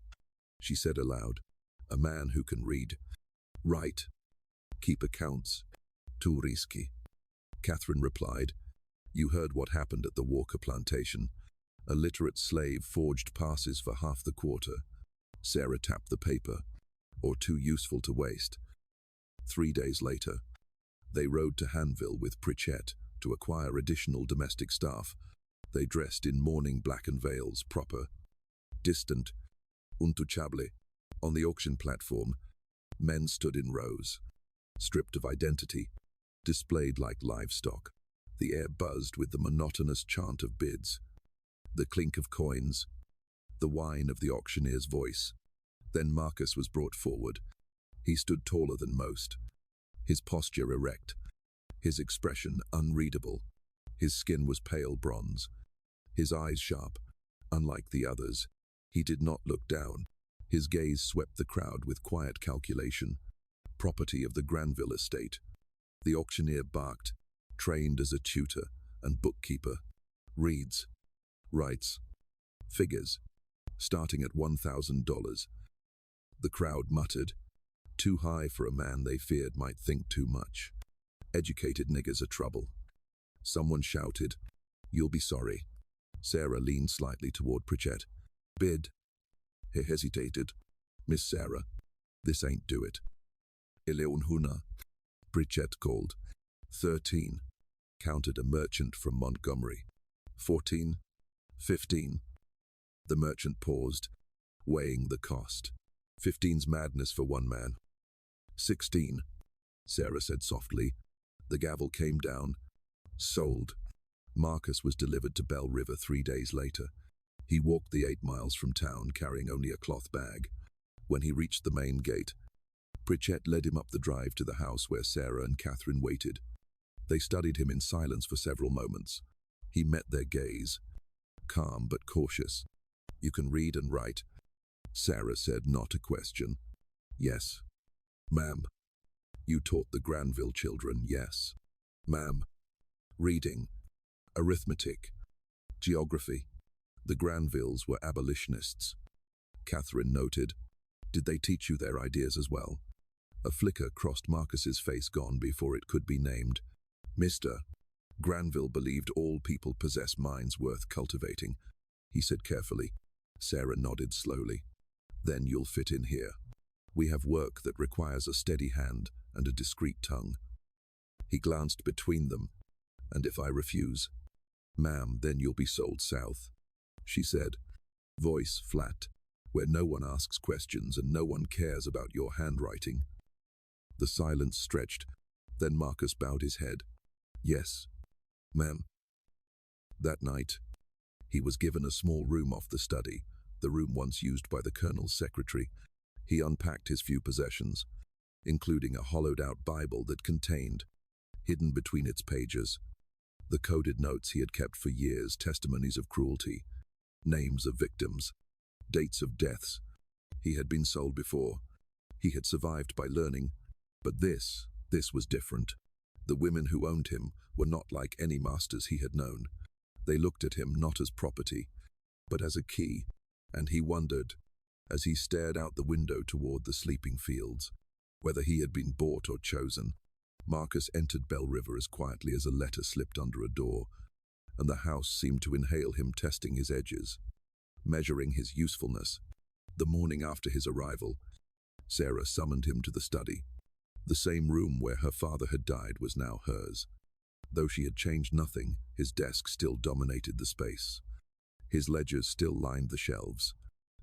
she said aloud, a man who can read, write, keep accounts, too risky. Catherine replied, you heard what happened at the Walker plantation. A literate slave forged passes for half the quarter. Sarah tapped the paper, or too useful to waste. 3 days later, they rode to Hanville with Pritchett to acquire additional domestic staff. They dressed in mourning blackened veils, proper, distant, untouchable. On the auction platform, men stood in rows, stripped of identity, displayed like livestock. The air buzzed with the monotonous chant of bids, the clink of coins, the whine of the auctioneer's voice. Then Marcus was brought forward. He stood taller than most, his posture erect, his expression unreadable. His skin was pale bronze, his eyes sharp. Unlike the others, he did not look down. His gaze swept the crowd with quiet calculation. Property of the Granville estate. The auctioneer barked, trained as a tutor and bookkeeper. Reads, writes, figures, starting at $1,000. The crowd muttered, too high for a man they feared might think too much. Educated niggers are trouble. Someone shouted, you'll be sorry. Sarah leaned slightly toward Pritchett. Bid. He hesitated. Miss Sarah, this ain't do it. Eleon Huna, Pritchett called. 13, counted a merchant from Montgomery. 14, 15. The merchant paused, weighing the cost. 15's madness for one man. 16, Sarah said softly. The gavel came down. Sold. Marcus was delivered to Bell River 3 days later. He walked the 8 miles from town, carrying only a cloth bag. When he reached the main gate, Pritchett led him up the drive to the house where Sarah and Catherine waited. They studied him in silence for several moments. He met their gaze, calm but cautious. You can read and write, Sarah said, not a question. Yes. Ma'am. You taught the Granville children, yes. Ma'am. Reading, arithmetic, geography. The Granvilles were abolitionists. Catherine noted. Did they teach you their ideas as well? A flicker crossed Marcus's face, gone before it could be named. Mr. Granville believed all people possess minds worth cultivating, he said carefully. Sarah nodded slowly. Then you'll fit in here. We have work that requires a steady hand and a discreet tongue. He glanced between them. And if I refuse? Ma'am, then you'll be sold south, she said, voice flat, where no one asks questions and no one cares about your handwriting. The silence stretched. Then Marcus bowed his head. Yes, ma'am. That night, he was given a small room off the study, the room once used by the colonel's secretary. He unpacked his few possessions, including a hollowed-out Bible that contained, hidden between its pages, the coded notes he had kept for years, testimonies of cruelty, names of victims, dates of deaths. He had been sold before. He had survived by learning. But this was different. The women who owned him were not like any masters he had known. They looked at him not as property, but as a key, and he wondered, as he stared out the window toward the sleeping fields, whether he had been bought or chosen. Marcus entered Bell River as quietly as a letter slipped under a door, and the house seemed to inhale him, testing his edges, measuring his usefulness. The morning after his arrival, Sarah summoned him to the study. The same room where her father had died was now hers. Though she had changed nothing, his desk still dominated the space. His ledgers still lined the shelves.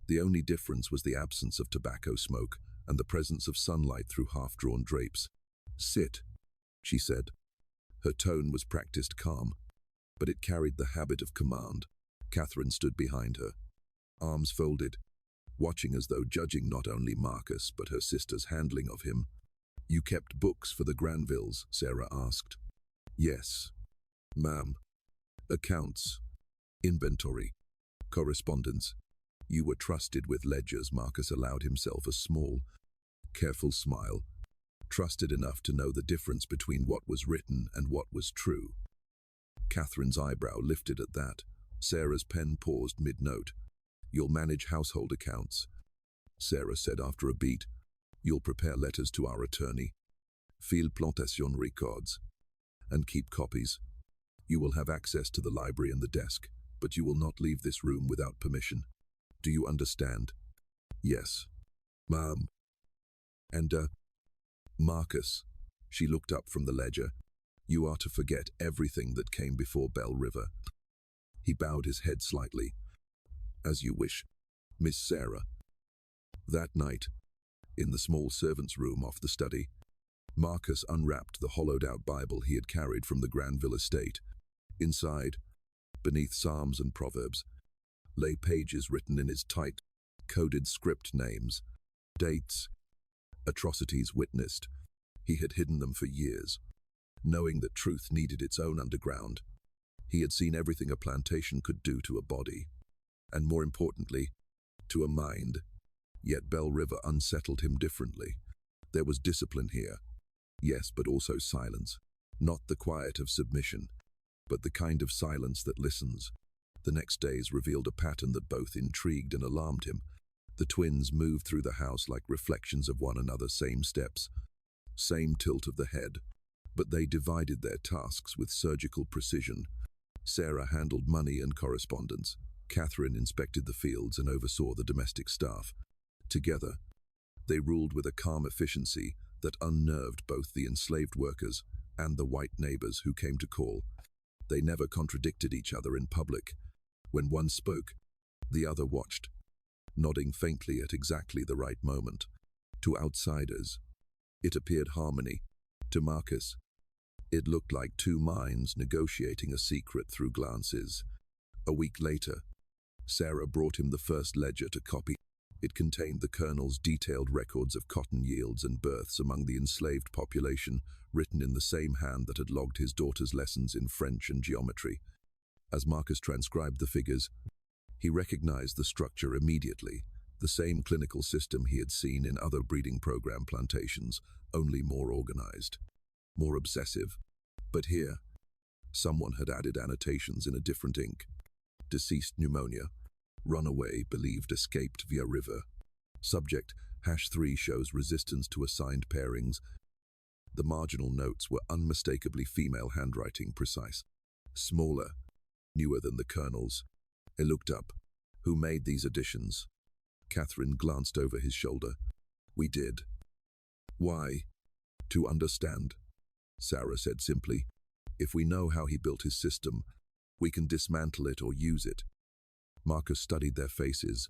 The only difference was the absence of tobacco smoke and the presence of sunlight through half-drawn drapes. "Sit," she said. Her tone was practiced calm, but it carried the habit of command. Catherine stood behind her, arms folded, watching as though judging not only Marcus but her sister's handling of him. "You kept books for the Granvilles?" Sarah asked. "Yes, ma'am. Accounts, inventory, correspondence. You were trusted with ledgers." Marcus allowed himself a small, careful smile. Trusted enough to know the difference between what was written and what was true. Catherine's eyebrow lifted at that. Sarah's pen paused mid-note. "You'll manage household accounts," Sarah said after a beat. "You'll prepare letters to our attorney, file plantation records, and keep copies. You will have access to the library and the desk, but you will not leave this room without permission. Do you understand?" "Yes, ma'am." "And, Marcus," she looked up from the ledger, "you are to forget everything that came before Bell River." He bowed his head slightly. "As you wish, Miss Sarah." That night, in the small servants' room off the study, Marcus unwrapped the hollowed-out Bible he had carried from the Granville estate. Inside, beneath Psalms and Proverbs, lay pages written in his tight, coded script names, dates, atrocities witnessed. He had hidden them for years, knowing that truth needed its own underground. He had seen everything a plantation could do to a body, and more importantly, to a mind. Yet Bell River unsettled him differently. There was discipline here, yes, but also silence. Not the quiet of submission, but the kind of silence that listens. The next days revealed a pattern that both intrigued and alarmed him. The twins moved through the house like reflections of one another, same steps, same tilt of the head, but they divided their tasks with surgical precision. Sarah handled money and correspondence. Catherine inspected the fields and oversaw the domestic staff. Together, they ruled with a calm efficiency that unnerved both the enslaved workers and the white neighbors who came to call. They never contradicted each other in public. When one spoke, the other watched, nodding faintly at exactly the right moment. To outsiders, it appeared harmony. To Marcus, it looked like two minds negotiating a secret through glances. A week later, Sarah brought him the first ledger to copy. It contained the colonel's detailed records of cotton yields and births among the enslaved population, written in the same hand that had logged his daughter's lessons in French and geometry. As Marcus transcribed the figures, he recognized the structure immediately, the same clinical system he had seen in other breeding program plantations, only more organized, more obsessive. But here, someone had added annotations in a different ink. Deceased pneumonia. Runaway believed escaped via river. Subject, #3 shows resistance to assigned pairings. The marginal notes were unmistakably female handwriting, precise. Smaller, newer than the colonel's. He looked up. "Who made these additions?" Catherine glanced over his shoulder. "We did." "Why?" "To understand," Sarah said simply. "If we know how he built his system, we can dismantle it or use it." Marcus studied their faces.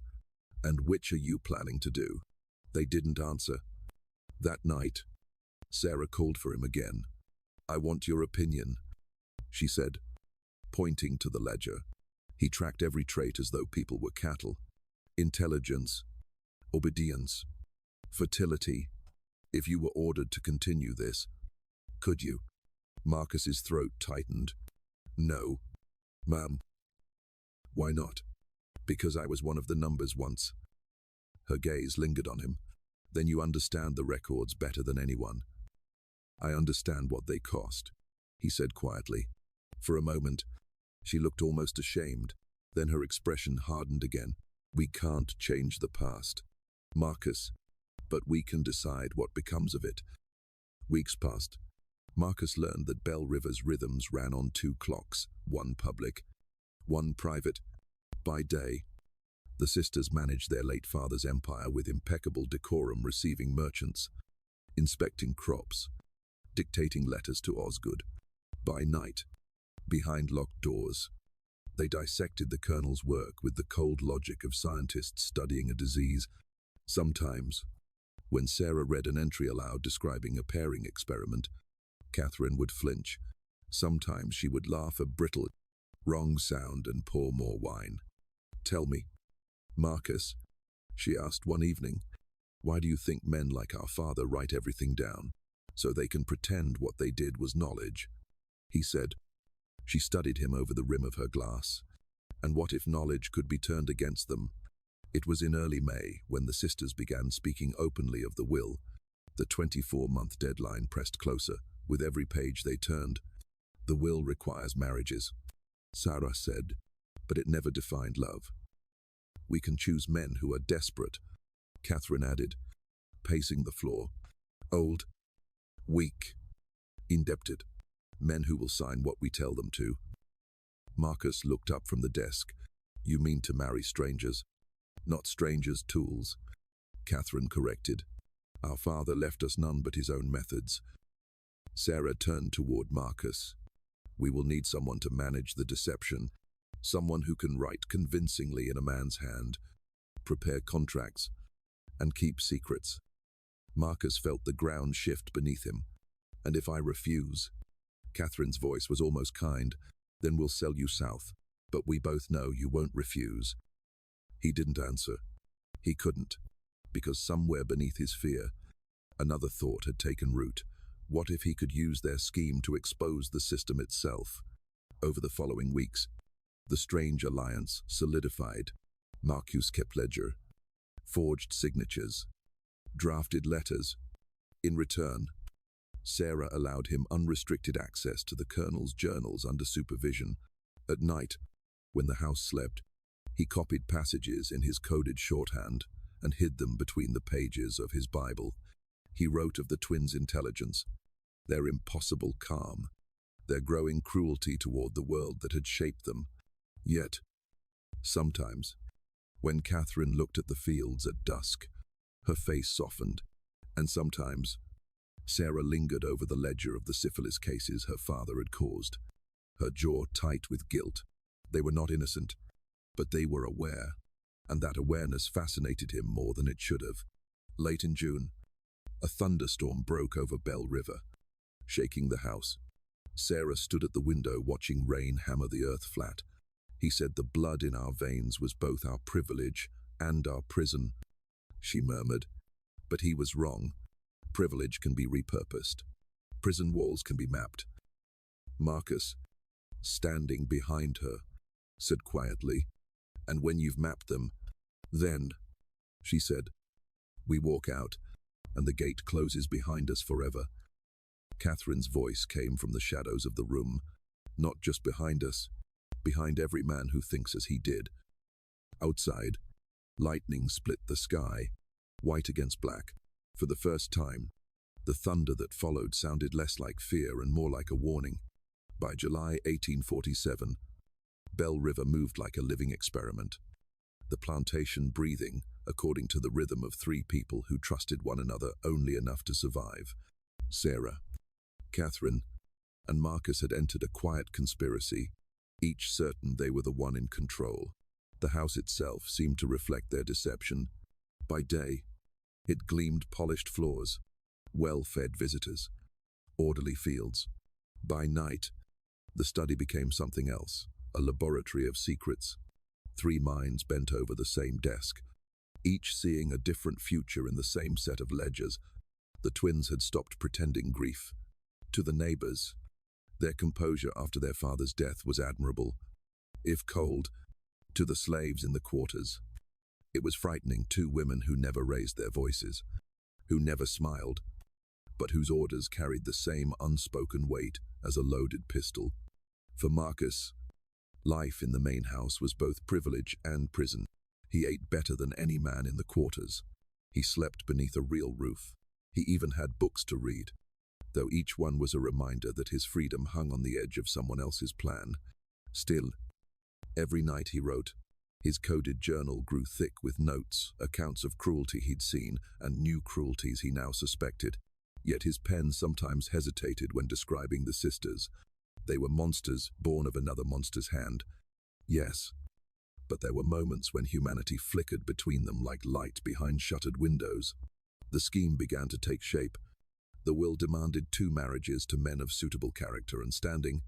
"And which are you planning to do?" They didn't answer. That night, Sarah called for him again. "I want your opinion," she said, pointing to the ledger. He tracked every trait as though people were cattle. Intelligence, obedience, fertility. "If you were ordered to continue this, could you?" Marcus's throat tightened. "No, ma'am." "Why not?" "Because I was one of the numbers once." Her gaze lingered on him. "Then you understand the records better than anyone." "I understand what they cost," he said quietly. For a moment, she looked almost ashamed. Then her expression hardened again. "We can't change the past, Marcus, but we can decide what becomes of it." Weeks passed. Marcus learned that Bell River's rhythms ran on 2 clocks, one public, one private. By day, the sisters managed their late father's empire with impeccable decorum, receiving merchants, inspecting crops, dictating letters to Osgood. By night, behind locked doors, they dissected the colonel's work with the cold logic of scientists studying a disease. Sometimes, When Sarah read an entry aloud describing a pairing experiment, Catherine would flinch. Sometimes she would laugh a brittle, wrong sound and pour more wine. "Tell me, Marcus," she asked one evening, "why do you think men like our father write everything down, so they can pretend what they did was knowledge?" He said. She studied him over the rim of her glass. And what if knowledge could be turned against them? It was in early May when the sisters began speaking openly of the will. The 24-month deadline pressed closer with every page they turned. "The will requires marriages," Sarah said, "but it never defined love. We can choose men who are desperate," Catherine added, pacing the floor. "Old, weak, indebted. Men who will sign what we tell them to." Marcus looked up from the desk. "You mean to marry strangers?" "Not strangers' tools," Catherine corrected. "Our father left us none but his own methods." Sarah turned toward Marcus. "We will need someone to manage the deception, someone who can write convincingly in a man's hand, prepare contracts, and keep secrets." Marcus felt the ground shift beneath him. "And if I refuse?" Catherine's voice was almost kind. "Then we'll sell you south, but we both know you won't refuse." He didn't answer. He couldn't, because somewhere beneath his fear, another thought had taken root. What if he could use their scheme to expose the system itself? Over the following weeks, the strange alliance solidified. Marcus kept ledger, forged signatures, drafted letters. In return, Sarah allowed him unrestricted access to the colonel's journals under supervision. At night, when the house slept, he copied passages in his coded shorthand and hid them between the pages of his Bible. He wrote of the twins' intelligence, their impossible calm, their growing cruelty toward the world that had shaped them. Yet, sometimes, when Catherine looked at the fields at dusk, her face softened, and sometimes Sarah lingered over the ledger of the syphilis cases her father had caused, her jaw tight with guilt. They were not innocent, but they were aware, and that awareness fascinated him more than it should have. Late in June, a thunderstorm broke over Bell River, shaking the house. Sarah stood at the window watching rain hammer the earth flat. "He said the blood in our veins was both our privilege and our prison," she murmured. But he was wrong. Privilege can be repurposed. Prison walls can be mapped. Marcus, standing behind her, said quietly, "And when you've mapped them, then," she said, "we walk out, and the gate closes behind us forever." Catherine's voice came from the shadows of the room. "Not just behind us, behind every man who thinks as he did." Outside, lightning split the sky, white against black. For the first time, the thunder that followed sounded less like fear and more like a warning. By July 1847, Bell River moved like a living experiment, the plantation breathing according to the rhythm of three people who trusted one another only enough to survive. Sarah, Catherine, and Marcus had entered a quiet conspiracy, each certain they were the one in control. The house itself seemed to reflect their deception. By day, it gleamed polished floors, well-fed visitors, orderly fields. By night, the study became something else, a laboratory of secrets. Three minds bent over the same desk, each seeing a different future in the same set of ledgers. The twins had stopped pretending grief. To the neighbors, their composure after their father's death was admirable, if cold. To the slaves in the quarters, it was frightening. Two women who never raised their voices, who never smiled, but whose orders carried the same unspoken weight as a loaded pistol. For Marcus, life in the main house was both privilege and prison. He ate better than any man in the quarters. He slept beneath a real roof. He even had books to read, though each one was a reminder that his freedom hung on the edge of someone else's plan. Still, every night he wrote. His coded journal grew thick with notes, accounts of cruelty he'd seen, and new cruelties he now suspected. Yet his pen sometimes hesitated when describing the sisters. They were monsters born of another monster's hand. Yes, but there were moments when humanity flickered between them like light behind shuttered windows. The scheme began to take shape. The will demanded 2 marriages to men of suitable character and standing.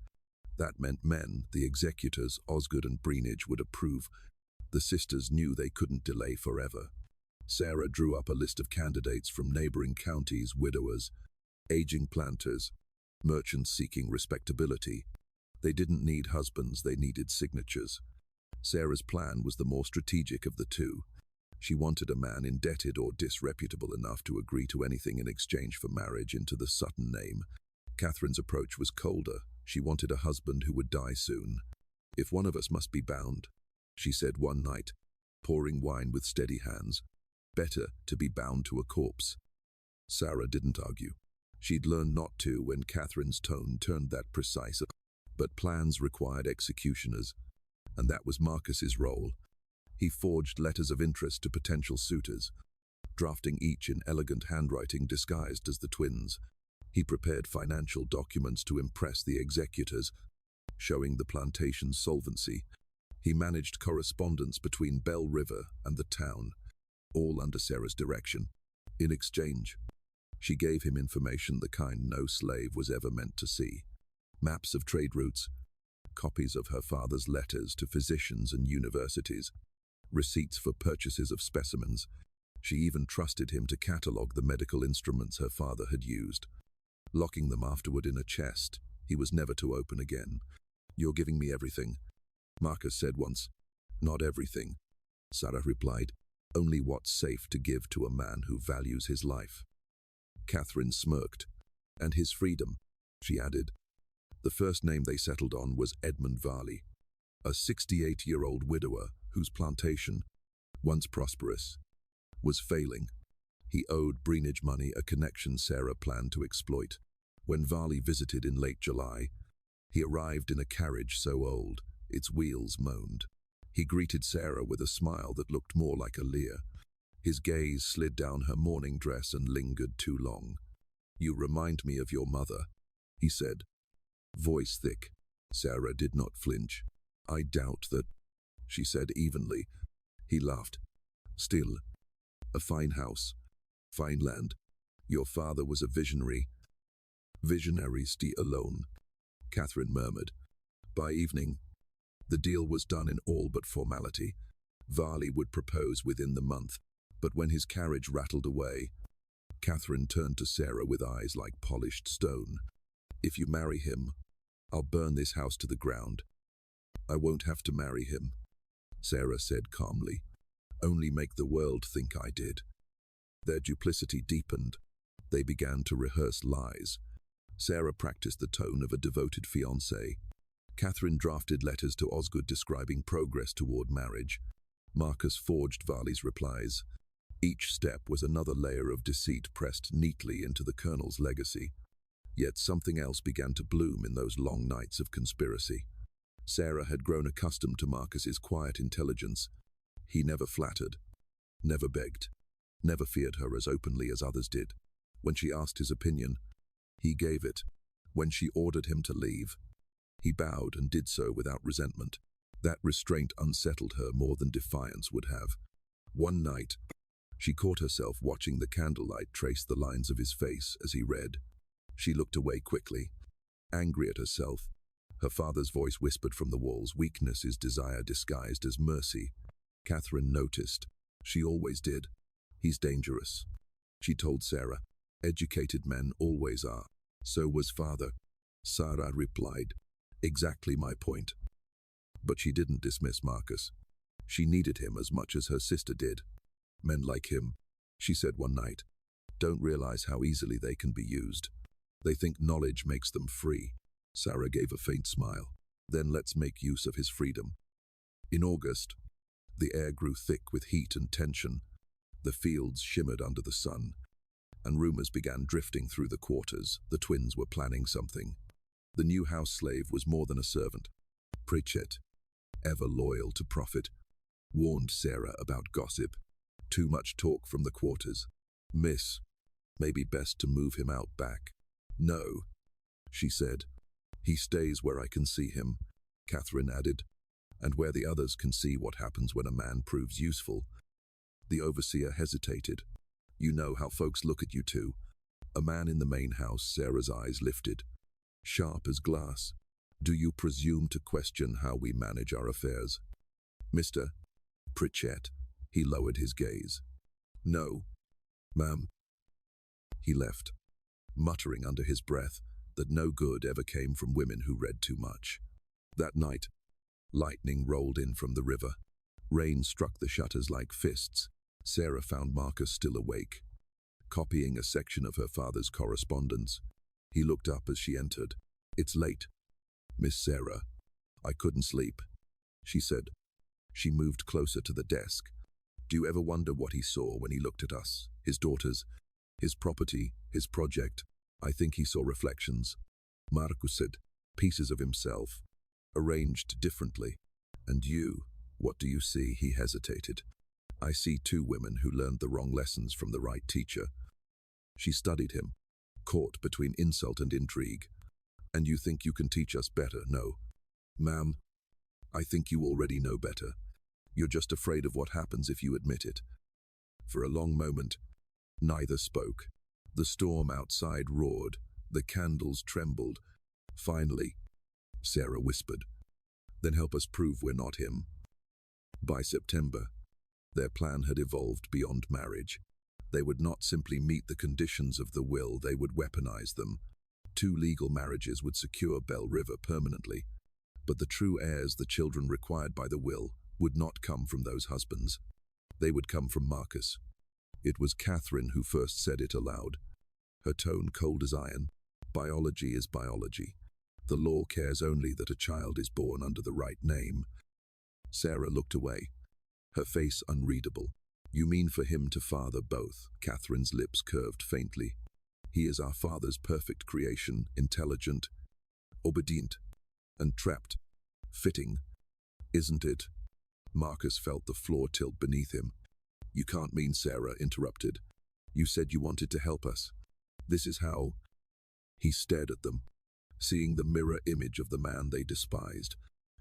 That meant men, the executors, Osgood and Breenidge, would approve. The sisters knew they couldn't delay forever. Sarah drew up a list of candidates from neighboring counties, widowers, aging planters, merchants seeking respectability. They didn't need husbands, they needed signatures. Sarah's plan was the more strategic of the two. She wanted a man indebted or disreputable enough to agree to anything in exchange for marriage into the Sutton name. Catherine's approach was colder. She wanted a husband who would die soon. "If one of us must be bound," she said one night, pouring wine with steady hands, "better to be bound to a corpse." Sarah didn't argue. She'd learned not to when Catherine's tone turned that precise. But plans required executioners, and that was Marcus's role. He forged letters of interest to potential suitors, drafting each in elegant handwriting disguised as the twins. He prepared financial documents to impress the executors, showing the plantation's solvency. He managed correspondence between Bell River and the town, all under Sarah's direction. In exchange, she gave him information the kind no slave was ever meant to see. Maps of trade routes, copies of her father's letters to physicians and universities, receipts for purchases of specimens. She even trusted him to catalogue the medical instruments her father had used, locking them afterward in a chest he was never to open again. "You're giving me everything," Marcus said once. "Not everything," Sarah replied. "Only what's safe to give to a man who values his life." Catherine smirked. "And his freedom," she added. The first name they settled on was Edmund Varley, a 68-year-old widower whose plantation, once prosperous, was failing. He owed Breenidge money, a connection Sarah planned to exploit. When Varley visited in late July, he arrived in a carriage so old, its wheels moaned. He greeted Sarah with a smile that looked more like a leer. His gaze slid down her mourning dress and lingered too long. "You remind me of your mother," he said, voice thick. Sarah did not flinch. "I doubt that," she said evenly. He laughed. "Still, a fine house, fine land. Your father was a visionary." "Visionaries stay alone," Catherine murmured. By evening, the deal was done in all but formality. Varley would propose within the month, but when his carriage rattled away, Catherine turned to Sarah with eyes like polished stone. "If you marry him, I'll burn this house to the ground." "I won't have to marry him," Sarah said calmly. "Only make the world think I did." Their duplicity deepened. They began to rehearse lies. Sarah practiced the tone of a devoted fiancée. Catherine drafted letters to Osgood describing progress toward marriage. Marcus forged Varley's replies. Each step was another layer of deceit pressed neatly into the colonel's legacy. Yet something else began to bloom in those long nights of conspiracy. Sarah had grown accustomed to Marcus's quiet intelligence. He never flattered, never begged, never feared her as openly as others did. When she asked his opinion, he gave it. When she ordered him to leave, he bowed and did so without resentment. That restraint unsettled her more than defiance would have. One night, she caught herself watching the candlelight trace the lines of his face as he read. She looked away quickly, angry at herself. Her father's voice whispered from the walls, "Weakness is desire disguised as mercy." Catherine noticed. She always did. "He's dangerous," she told Sarah. "Educated men always are." "So was father," Sarah replied. "Exactly my point." But she didn't dismiss Marcus. She needed him as much as her sister did. "Men like him," she said one night, "don't realize how easily they can be used. They think knowledge makes them free." Sarah gave a faint smile. "Then let's make use of his freedom." In August, the air grew thick with heat and tension. The fields shimmered under the sun, and rumors began drifting through the quarters. The twins were planning something. The new house slave was more than a servant. Pritchett, ever loyal to profit, warned Sarah about gossip. "Too much talk from the quarters. Miss, maybe best to move him out back." "No," she said. "He stays where I can see him," Catherine added, "and where the others can see what happens when a man proves useful." The overseer hesitated. You know how folks look at you too. A man in the main house, Sarah's eyes lifted, sharp as glass. Do you presume to question how we manage our affairs? Mr. Pritchett, he lowered his gaze. No, ma'am. He left, muttering under his breath that no good ever came from women who read too much. That night, lightning rolled in from the river. Rain struck the shutters like fists. Sarah found Marcus still awake, copying a section of her father's correspondence. He looked up as she entered. It's late, Miss Sarah. I couldn't sleep, she said. She moved closer to the desk. Do you ever wonder what he saw when he looked at us, his daughters, his property, his project? I think he saw reflections. Marcus said, pieces of himself, arranged differently. And you, what do you see? He hesitated. I see two women who learned the wrong lessons from the right teacher. She studied him, caught between insult and intrigue. And you think you can teach us better? No. Ma'am, I think you already know better. You're just afraid of what happens if you admit it. For a long moment, neither spoke. The storm outside roared. The candles trembled. Finally, Sarah whispered, then help us prove we're not him. By September, their plan had evolved beyond marriage. They would not simply meet the conditions of the will, they would weaponize them. 2 legal marriages would secure Bell River permanently, but the true heirs, the children required by the will, would not come from those husbands. They would come from Marcus. It was Catherine who first said it aloud, her tone cold as iron. Biology is biology. The law cares only that a child is born under the right name. Sarah looked away, her face unreadable. You mean for him to father both? Catherine's lips curved faintly. He is our father's perfect creation, intelligent, obedient, and trapped. Fitting, isn't it? Marcus felt the floor tilt beneath him. You can't mean, Sarah interrupted. You said you wanted to help us. This is how. He stared at them, seeing the mirror image of the man they despised.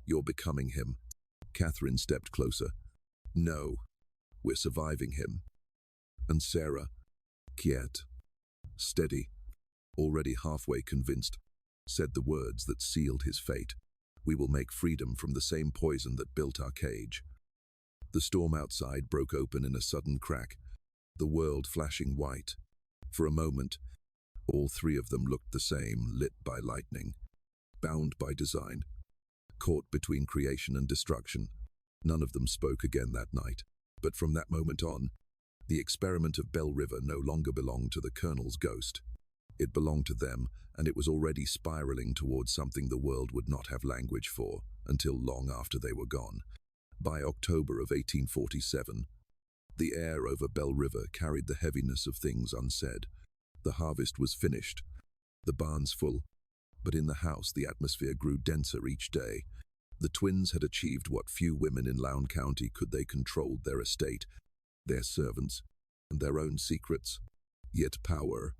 You're becoming him. Catherine stepped closer. No, we're surviving him. And Sarah, quiet, steady, already halfway convinced, said the words that sealed his fate. We will make freedom from the same poison that built our cage. The storm outside broke open in a sudden crack, the world flashing white. For a moment, all 3 of them looked the same, lit by lightning, bound by design, caught between creation and destruction. None of them spoke again that night. But from that moment on, the experiment of Bell River no longer belonged to the Colonel's ghost. It belonged to them, and it was already spiraling towards something the world would not have language for until long after they were gone. By October of 1847, the air over Bell River carried the heaviness of things unsaid. The harvest was finished, the barns full, but in the house the atmosphere grew denser each day. The twins had achieved what few women in Lowndes County could. They controlled their estate, their servants, and their own secrets. Yet power,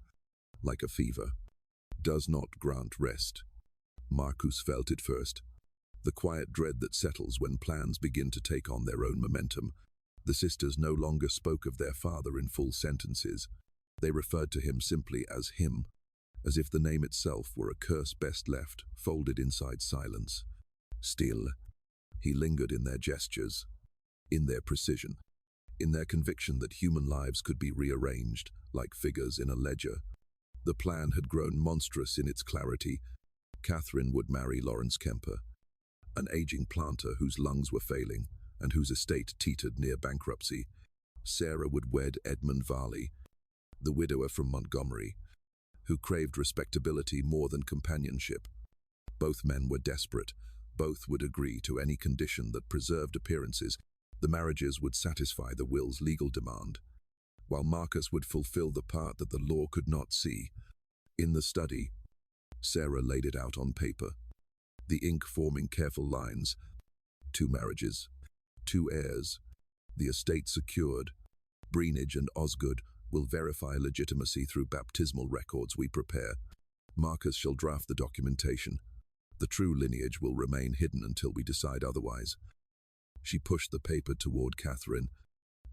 like a fever, does not grant rest. Marcus felt it first, the quiet dread that settles when plans begin to take on their own momentum. The sisters no longer spoke of their father in full sentences. They referred to him simply as him, as if the name itself were a curse best left folded inside silence. Still, he lingered in their gestures, in their precision, in their conviction that human lives could be rearranged like figures in a ledger. The plan had grown monstrous in its clarity. Catherine would marry Lawrence Kemper, an aging planter whose lungs were failing and whose estate teetered near bankruptcy. Sarah would wed Edmund Varley, the widower from Montgomery, who craved respectability more than companionship. Both men were desperate. Both would agree to any condition that preserved appearances. The marriages would satisfy the will's legal demand, while Marcus would fulfill the part that the law could not see. In the study, Sarah laid it out on paper, the ink forming careful lines. 2 marriages, 2 heirs, the estate secured. Breenidge and Osgood will verify legitimacy through baptismal records we prepare. Marcus shall draft the documentation. The true lineage will remain hidden until we decide otherwise. She pushed the paper toward Catherine,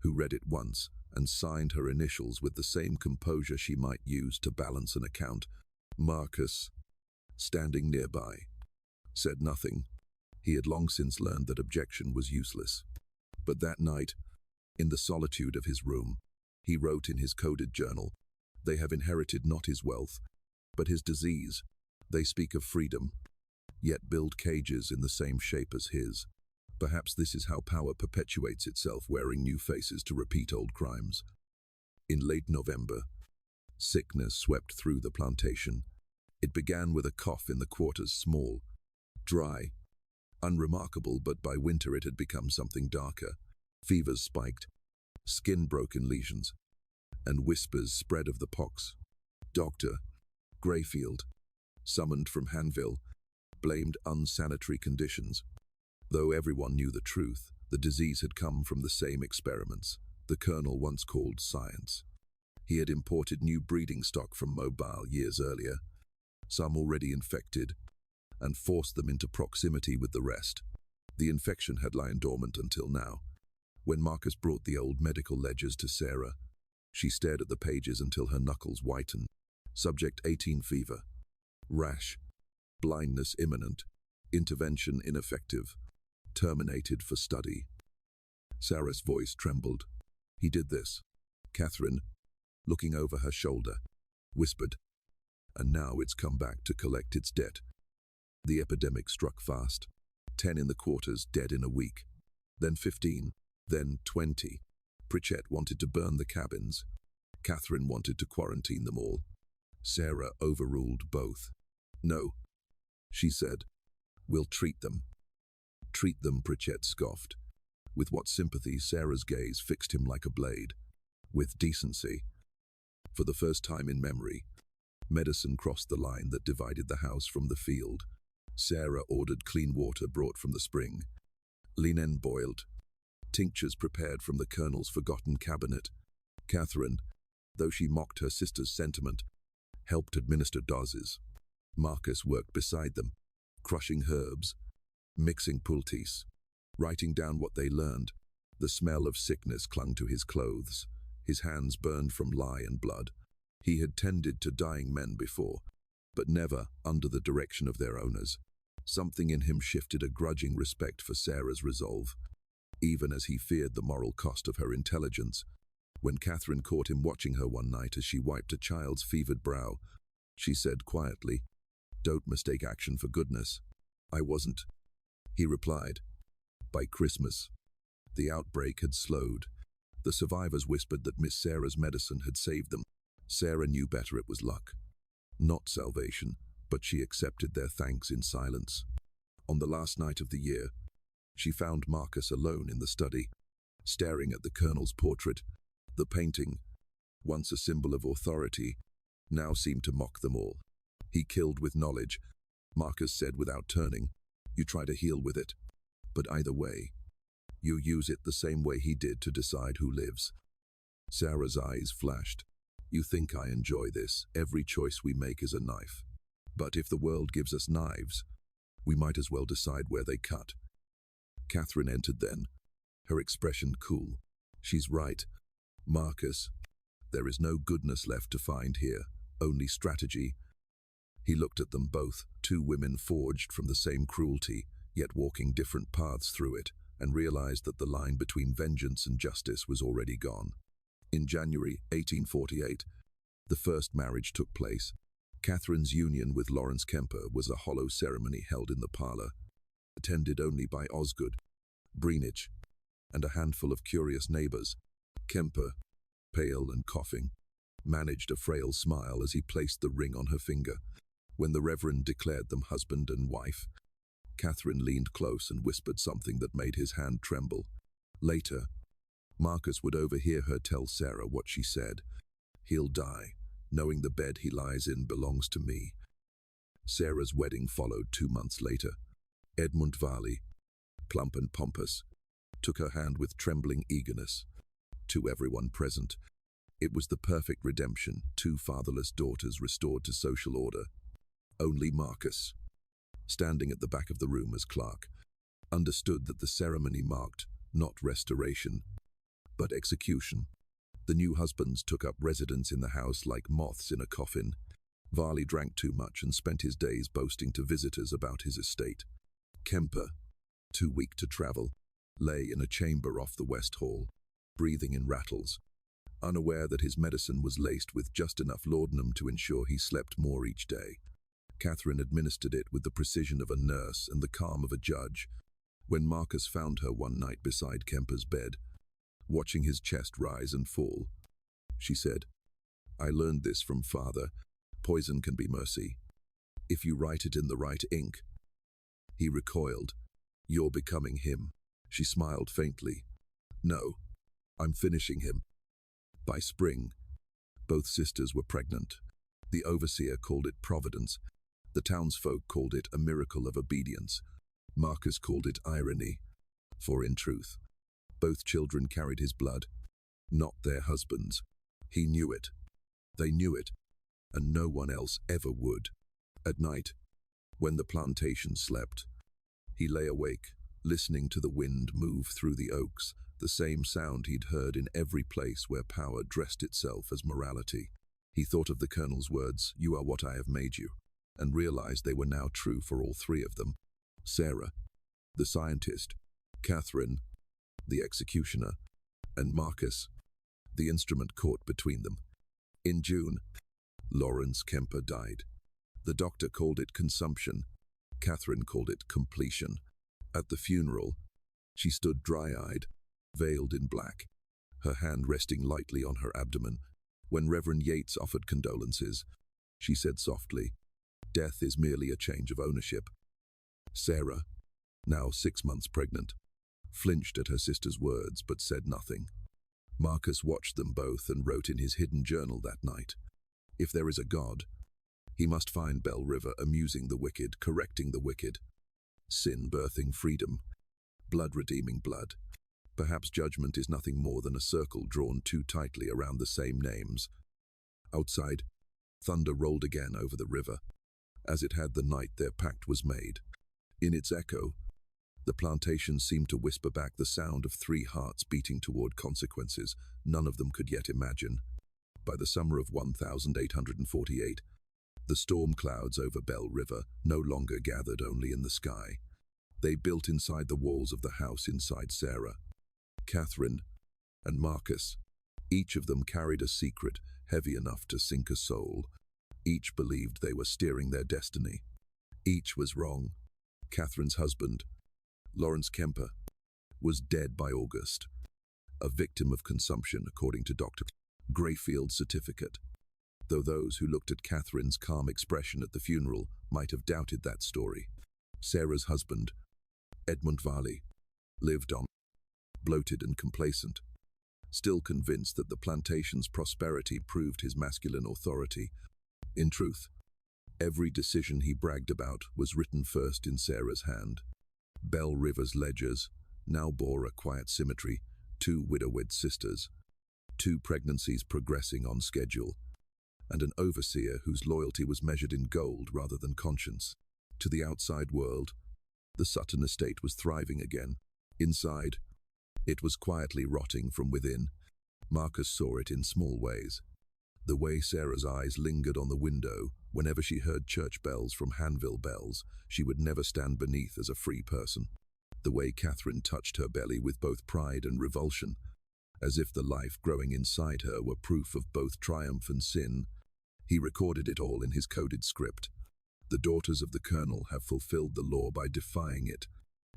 who read it once and signed her initials with the same composure she might use to balance an account. Marcus, standing nearby, said nothing. He had long since learned that objection was useless. But that night, in the solitude of his room, he wrote in his coded journal, "They have inherited not his wealth, but his disease. They speak of freedom, yet build cages in the same shape as his. Perhaps this is how power perpetuates itself, wearing new faces to repeat old crimes." In late November, sickness swept through the plantation. It began with a cough in the quarters, small, dry, unremarkable, but by winter it had become something darker. Fevers spiked, skin-broken lesions, and whispers spread of the pox. Dr. Grayfield, summoned from Hanville, blamed unsanitary conditions. Though everyone knew the truth, the disease had come from the same experiments the colonel once called science. He had imported new breeding stock from Mobile years earlier, some already infected, and forced them into proximity with the rest. The infection had lain dormant until now. When Marcus brought the old medical ledgers to Sarah, she stared at the pages until her knuckles whitened. Subject 18 fever. Rash. Blindness imminent. Intervention ineffective. Terminated for study. Sarah's voice trembled. He did this. Catherine, looking over her shoulder, whispered, "And now it's come back to collect its debt." The epidemic struck fast. 10 in the quarters dead in a week. Then 15. Then 20. Pritchett wanted to burn the cabins. Catherine wanted to quarantine them all. Sarah overruled both. "No," she said. "We'll treat them." "Treat them," Pritchett scoffed. With what sympathy Sarah's gaze fixed him like a blade. With decency. For the first time in memory, medicine crossed the line that divided the house from the field. Sarah ordered clean water brought from the spring, linen boiled, tinctures prepared from the colonel's forgotten cabinet. Catherine, though she mocked her sister's sentiment, helped administer doses. Marcus worked beside them, crushing herbs, mixing poultice, writing down what they learned. The smell of sickness clung to his clothes. His hands burned from lye and blood. He had tended to dying men before, but never under the direction of their owners. Something in him shifted a grudging respect for Sarah's resolve, even as he feared the moral cost of her intelligence. When Catherine caught him watching her one night as she wiped a child's fevered brow, she said quietly, "Don't mistake action for goodness." "I wasn't," he replied. By Christmas, the outbreak had slowed. The survivors whispered that Miss Sarah's medicine had saved them. Sarah knew better. It was luck, not salvation, but she accepted their thanks in silence. On the last night of the year, she found Marcus alone in the study, staring at the colonel's portrait. The painting, once a symbol of authority, now seemed to mock them all. "He killed with knowledge," Marcus said without turning. "You try to heal with it, but either way, you use it the same way he did to decide who lives." Sarah's eyes flashed. "You think I enjoy this? Every choice we make is a knife. But if the world gives us knives, we might as well decide where they cut." Catherine entered then, her expression cool. "She's right, Marcus. There is no goodness left to find here, only strategy." He looked at them both, two women forged from the same cruelty, yet walking different paths through it, and realized that the line between vengeance and justice was already gone. In January 1848, the first marriage took place. Catherine's union with Lawrence Kemper was a hollow ceremony held in the parlor, attended only by Osgood, Greenwich, and a handful of curious neighbors. Kemper, pale and coughing, managed a frail smile as he placed the ring on her finger. When the Reverend declared them husband and wife, Catherine leaned close and whispered something that made his hand tremble. Later, Marcus would overhear her tell Sarah what she said. "He'll die, knowing the bed he lies in belongs to me." Sarah's wedding followed 2 months later. Edmund Varley, plump and pompous, took her hand with trembling eagerness. To everyone present, it was the perfect redemption, 2 fatherless daughters restored to social order. Only Marcus, standing at the back of the room as clerk, understood that the ceremony marked not restoration, but execution. The new husbands took up residence in the house like moths in a coffin. Varley drank too much and spent his days boasting to visitors about his estate. Kemper, too weak to travel, lay in a chamber off the West Hall, breathing in rattles, unaware that his medicine was laced with just enough laudanum to ensure he slept more each day. Catherine administered it with the precision of a nurse and the calm of a judge. When Marcus found her one night beside Kemper's bed, watching his chest rise and fall, she said, "I learned this from father. Poison can be mercy, if you write it in the right ink." He recoiled. "You're becoming him." She smiled faintly. "No, I'm finishing him." By spring, both sisters were pregnant. The overseer called it providence. The townsfolk called it a miracle of obedience. Marcus called it irony, for in truth, both children carried his blood, not their husbands. He knew it. They knew it, and no one else ever would. At night, when the plantation slept, he lay awake, listening to the wind move through the oaks, the same sound he'd heard in every place where power dressed itself as morality. He thought of the colonel's words, "You are what I have made you," and realized they were now true for all three of them. Sarah, the scientist, Catherine, the executioner, and Marcus, the instrument caught between them. In June, Lawrence Kemper died. The doctor called it consumption. Catherine called it completion. At the funeral, she stood dry-eyed, veiled in black, her hand resting lightly on her abdomen. When Reverend Yates offered condolences, she said softly, "Death is merely a change of ownership." Sarah, now 6 months pregnant, flinched at her sister's words but said nothing. Marcus watched them both and wrote in his hidden journal that night, "If there is a God, he must find Bell River amusing the wicked, correcting the wicked. Sin birthing freedom, blood redeeming blood. Perhaps judgment is nothing more than a circle drawn too tightly around the same names." Outside, thunder rolled again over the river, as it had the night their pact was made. In its echo, the plantation seemed to whisper back the sound of 3 hearts beating toward consequences none of them could yet imagine. By the summer of 1848, the storm clouds over Bell River no longer gathered only in the sky. They built inside the walls of the house inside Sarah. Catherine and Marcus, each of them carried a secret heavy enough to sink a soul. Each believed they were steering their destiny. Each was wrong. Catherine's husband, Lawrence Kemper, was dead by August, a victim of consumption according to Dr. Grayfield's certificate, though those who looked at Catherine's calm expression at the funeral might have doubted that story. Sarah's husband, Edmund Varley, lived on, bloated and complacent, still convinced that the plantation's prosperity proved his masculine authority. In truth, every decision he bragged about was written first in Sarah's hand. Bell River's ledgers now bore a quiet symmetry, 2 widowed sisters, 2 pregnancies progressing on schedule, and an overseer whose loyalty was measured in gold rather than conscience. To the outside world, the Sutton estate was thriving again. Inside, it was quietly rotting from within. Marcus saw it in small ways. The way Sarah's eyes lingered on the window whenever she heard church bells from Hanville bells she would never stand beneath as a free person. The way Catherine touched her belly with both pride and revulsion, as if the life growing inside her were proof of both triumph and sin. He recorded it all in his coded script. The daughters of the colonel have fulfilled the law by defying it,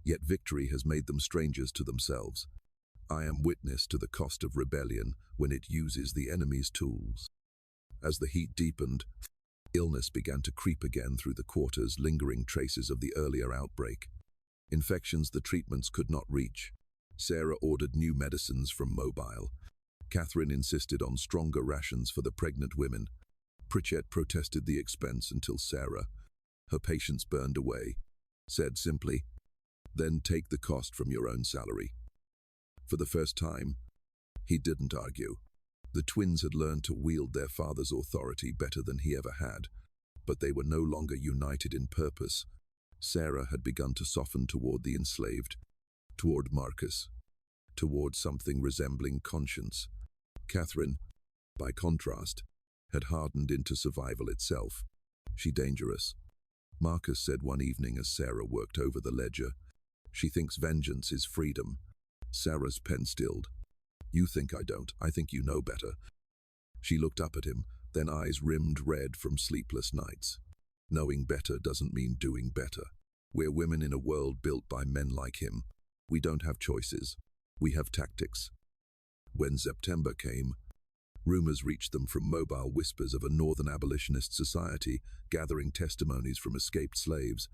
yet victory has made them strangers to themselves. I am witness to the cost of rebellion when it uses the enemy's tools. As the heat deepened, illness began to creep again through the quarters, lingering traces of the earlier outbreak. Infections the treatments could not reach. Sarah ordered new medicines from Mobile. Catherine insisted on stronger rations for the pregnant women. Pritchett protested the expense until Sarah, her patience burned away, said simply, "Then take the cost from your own salary." For the first time, he didn't argue. The twins had learned to wield their father's authority better than he ever had, but they were no longer united in purpose. Sarah had begun to soften toward the enslaved, toward Marcus, toward something resembling conscience. Catherine, by contrast, had hardened into survival itself. She dangerous. Marcus said one evening as Sarah worked over the ledger. She thinks vengeance is freedom. Sarah's pen stilled. You think I don't. I think you know better. She looked up at him, then eyes rimmed red from sleepless nights. Knowing better doesn't mean doing better. We're women in a world built by men like him. We don't have choices. We have tactics. When September came, rumors reached them from mobile whispers of a northern abolitionist society gathering testimonies from escaped slaves.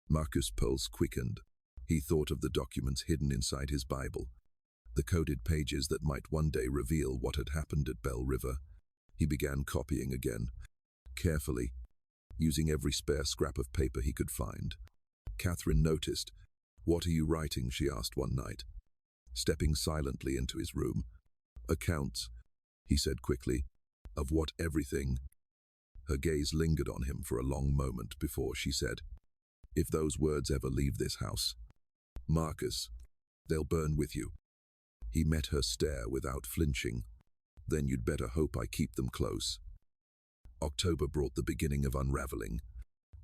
Marcus' pulse quickened. He thought of the documents hidden inside his Bible, the coded pages that might one day reveal what had happened at Bell River. He began copying again, carefully, using every spare scrap of paper he could find. Catherine noticed. What are you writing? She asked one night, stepping silently into his room. Accounts, he said quickly. Of what? Everything. Her gaze lingered on him for a long moment before she said, if those words ever leave this house, Marcus, they'll burn with you. He met her stare without flinching. Then you'd better hope I keep them close. October brought the beginning of unraveling.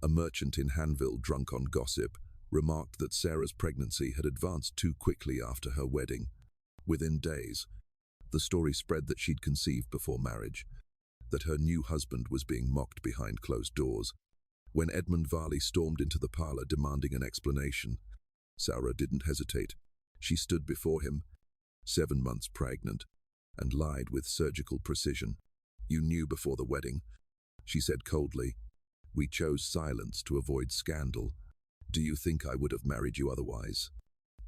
A merchant in Hanville, drunk on gossip, remarked that Sarah's pregnancy had advanced too quickly after her wedding. Within days, the story spread that she'd conceived before marriage, that her new husband was being mocked behind closed doors. When Edmund Varley stormed into the parlor demanding an explanation, Sarah didn't hesitate. She stood before him, 7 months pregnant, and lied with surgical precision. You knew before the wedding, she said coldly. We chose silence to avoid scandal. Do you think I would have married you otherwise?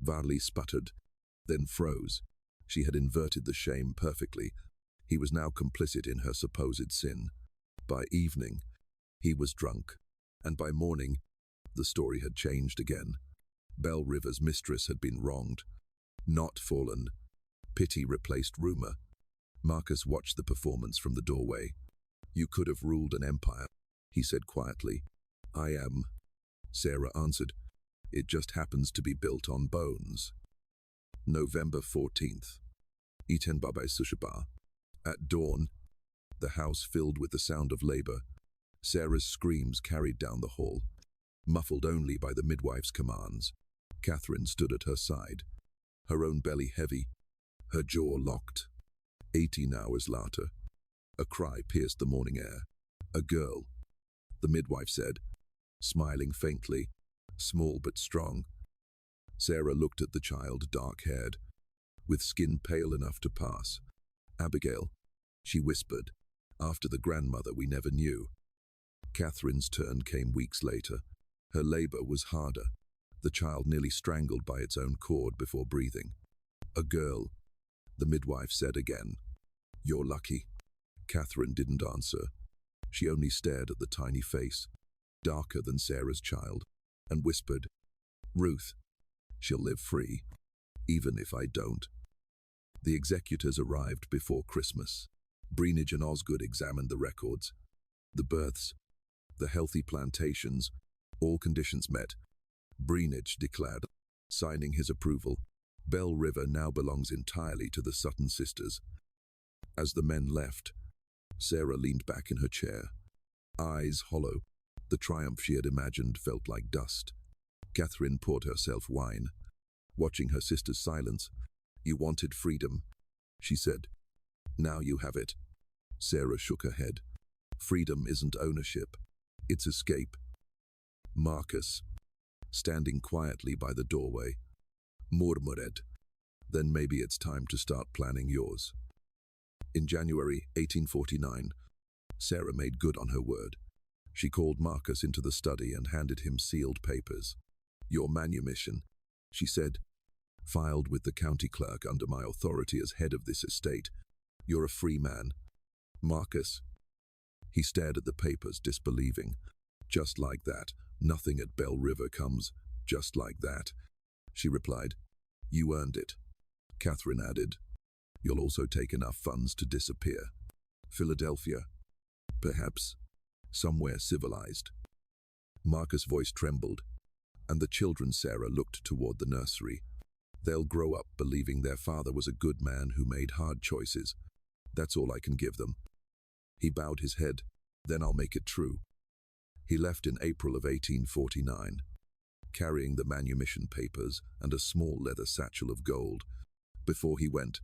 Varley sputtered, then froze. She had inverted the shame perfectly. He was now complicit in her supposed sin. By evening, he was drunk, and by morning, the story had changed again. Bell River's mistress had been wronged, not fallen. Pity replaced rumor. Marcus watched the performance from the doorway. You could have ruled an empire, he said quietly. I am, Sarah answered. It just happens to be built on bones. November 14th. Itenbabe Sushaba. At dawn, the house filled with the sound of labor. Sarah's screams carried down the hall, muffled only by the midwife's commands. Catherine stood at her side, her own belly heavy, her jaw locked. 18 hours later, a cry pierced the morning air. A girl, the midwife said, smiling faintly, small but strong. Sarah looked at the child, dark-haired, with skin pale enough to pass. Abigail, she whispered, after the grandmother we never knew. Catherine's turn came weeks later. Her labor was harder, the child nearly strangled by its own cord before breathing. A girl, the midwife said again. You're lucky. Catherine didn't answer. She only stared at the tiny face, darker than Sarah's child, and whispered, Ruth, she'll live free, even if I don't. The executors arrived before Christmas. Breenidge and Osgood examined the records. The births, the healthy plantations, all conditions met. Breenidge declared, signing his approval, Bell River now belongs entirely to the Sutton sisters. As the men left, Sarah leaned back in her chair, eyes hollow. The triumph she had imagined felt like dust. Catherine poured herself wine, watching her sister's silence. You wanted freedom, she said. Now you have it. Sarah shook her head. Freedom isn't ownership, it's escape. Marcus, standing quietly by the doorway, murmured, then maybe it's time to start planning yours. In January 1849, Sarah made good on her word. She called Marcus into the study and handed him sealed papers. Your manumission, she said, filed with the county clerk under my authority as head of this estate. You're a free man. Marcus. He stared at the papers, disbelieving. Just like that. Nothing at Bell River comes just like that. She replied. You earned it. Catherine added. You'll also take enough funds to disappear. Philadelphia. Perhaps. Somewhere civilized. Marcus' voice trembled, and the children Sarah looked toward the nursery. They'll grow up believing their father was a good man who made hard choices. That's all I can give them." He bowed his head. "Then I'll make it true." He left in April of 1849, carrying the manumission papers and a small leather satchel of gold. Before he went,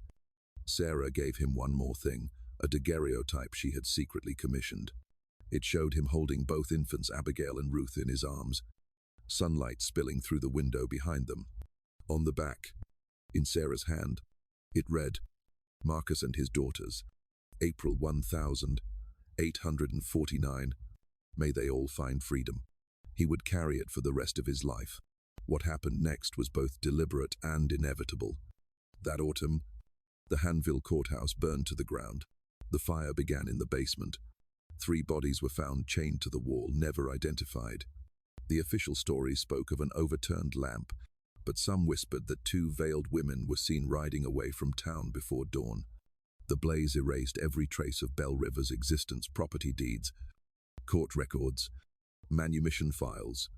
Sarah gave him one more thing, a daguerreotype she had secretly commissioned. It showed him holding both infants Abigail and Ruth in his arms, sunlight spilling through the window behind them. On the back, in Sarah's hand, it read, "Marcus and his daughters, April 1849. May they all find freedom." He would carry it for the rest of his life. What happened next was both deliberate and inevitable. That autumn, the Hanville courthouse burned to the ground. The fire began in the basement. 3 bodies were found chained to the wall, never identified. The official story spoke of an overturned lamp, but some whispered that 2 veiled women were seen riding away from town before dawn. The blaze erased every trace of Belle River's existence: property deeds, court records, manumission files,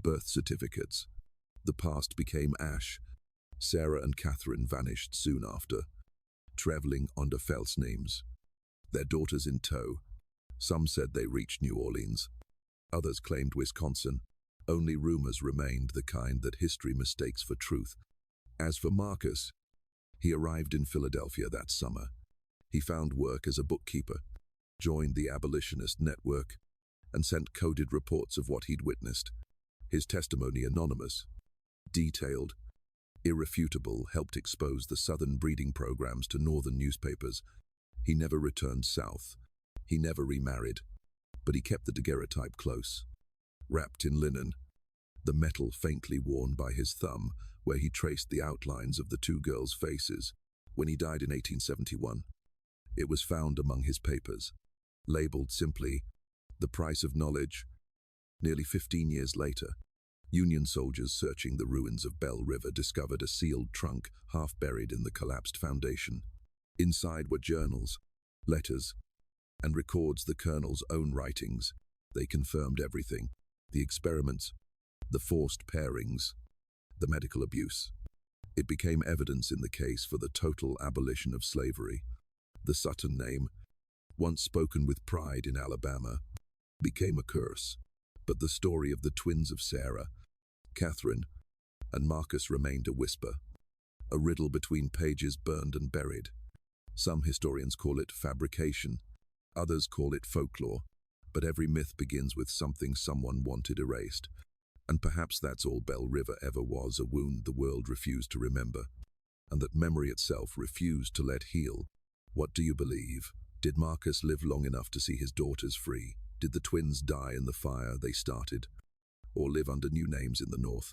birth certificates. The past became ash. Sarah and Catherine vanished soon after, traveling under false names, their daughters in tow. Some said they reached New Orleans. Others claimed Wisconsin. Only rumors remained, the kind that history mistakes for truth. As for Marcus, he arrived in Philadelphia that summer. He found work as a bookkeeper, joined the abolitionist network, and sent coded reports of what he'd witnessed. His testimony, anonymous, detailed, irrefutable, helped expose the Southern breeding programs to Northern newspapers. He never returned south. He never remarried, but he kept the daguerreotype close, wrapped in linen, the metal faintly worn by his thumb, where he traced the outlines of the 2 girls' faces. When he died in 1871, it was found among his papers, labeled simply, "The Price of Knowledge." Nearly 15 years later, Union soldiers searching the ruins of Belle River discovered a sealed trunk half buried in the collapsed foundation. Inside were journals, letters, and records, the colonel's own writings. They confirmed everything: the experiments, the forced pairings, the medical abuse. It became evidence in the case for the total abolition of slavery. The Sutton name, once spoken with pride in Alabama, became a curse. But the story of the twins of Sarah, Catherine, and Marcus remained a whisper, a riddle between pages burned and buried. Some historians call it fabrication, others call it folklore, but every myth begins with something someone wanted erased. And perhaps that's all Belle River ever was: a wound the world refused to remember, and that memory itself refused to let heal. What do you believe? Did Marcus live long enough to see his daughters free? Did the twins die in the fire they started, or live under new names in the North?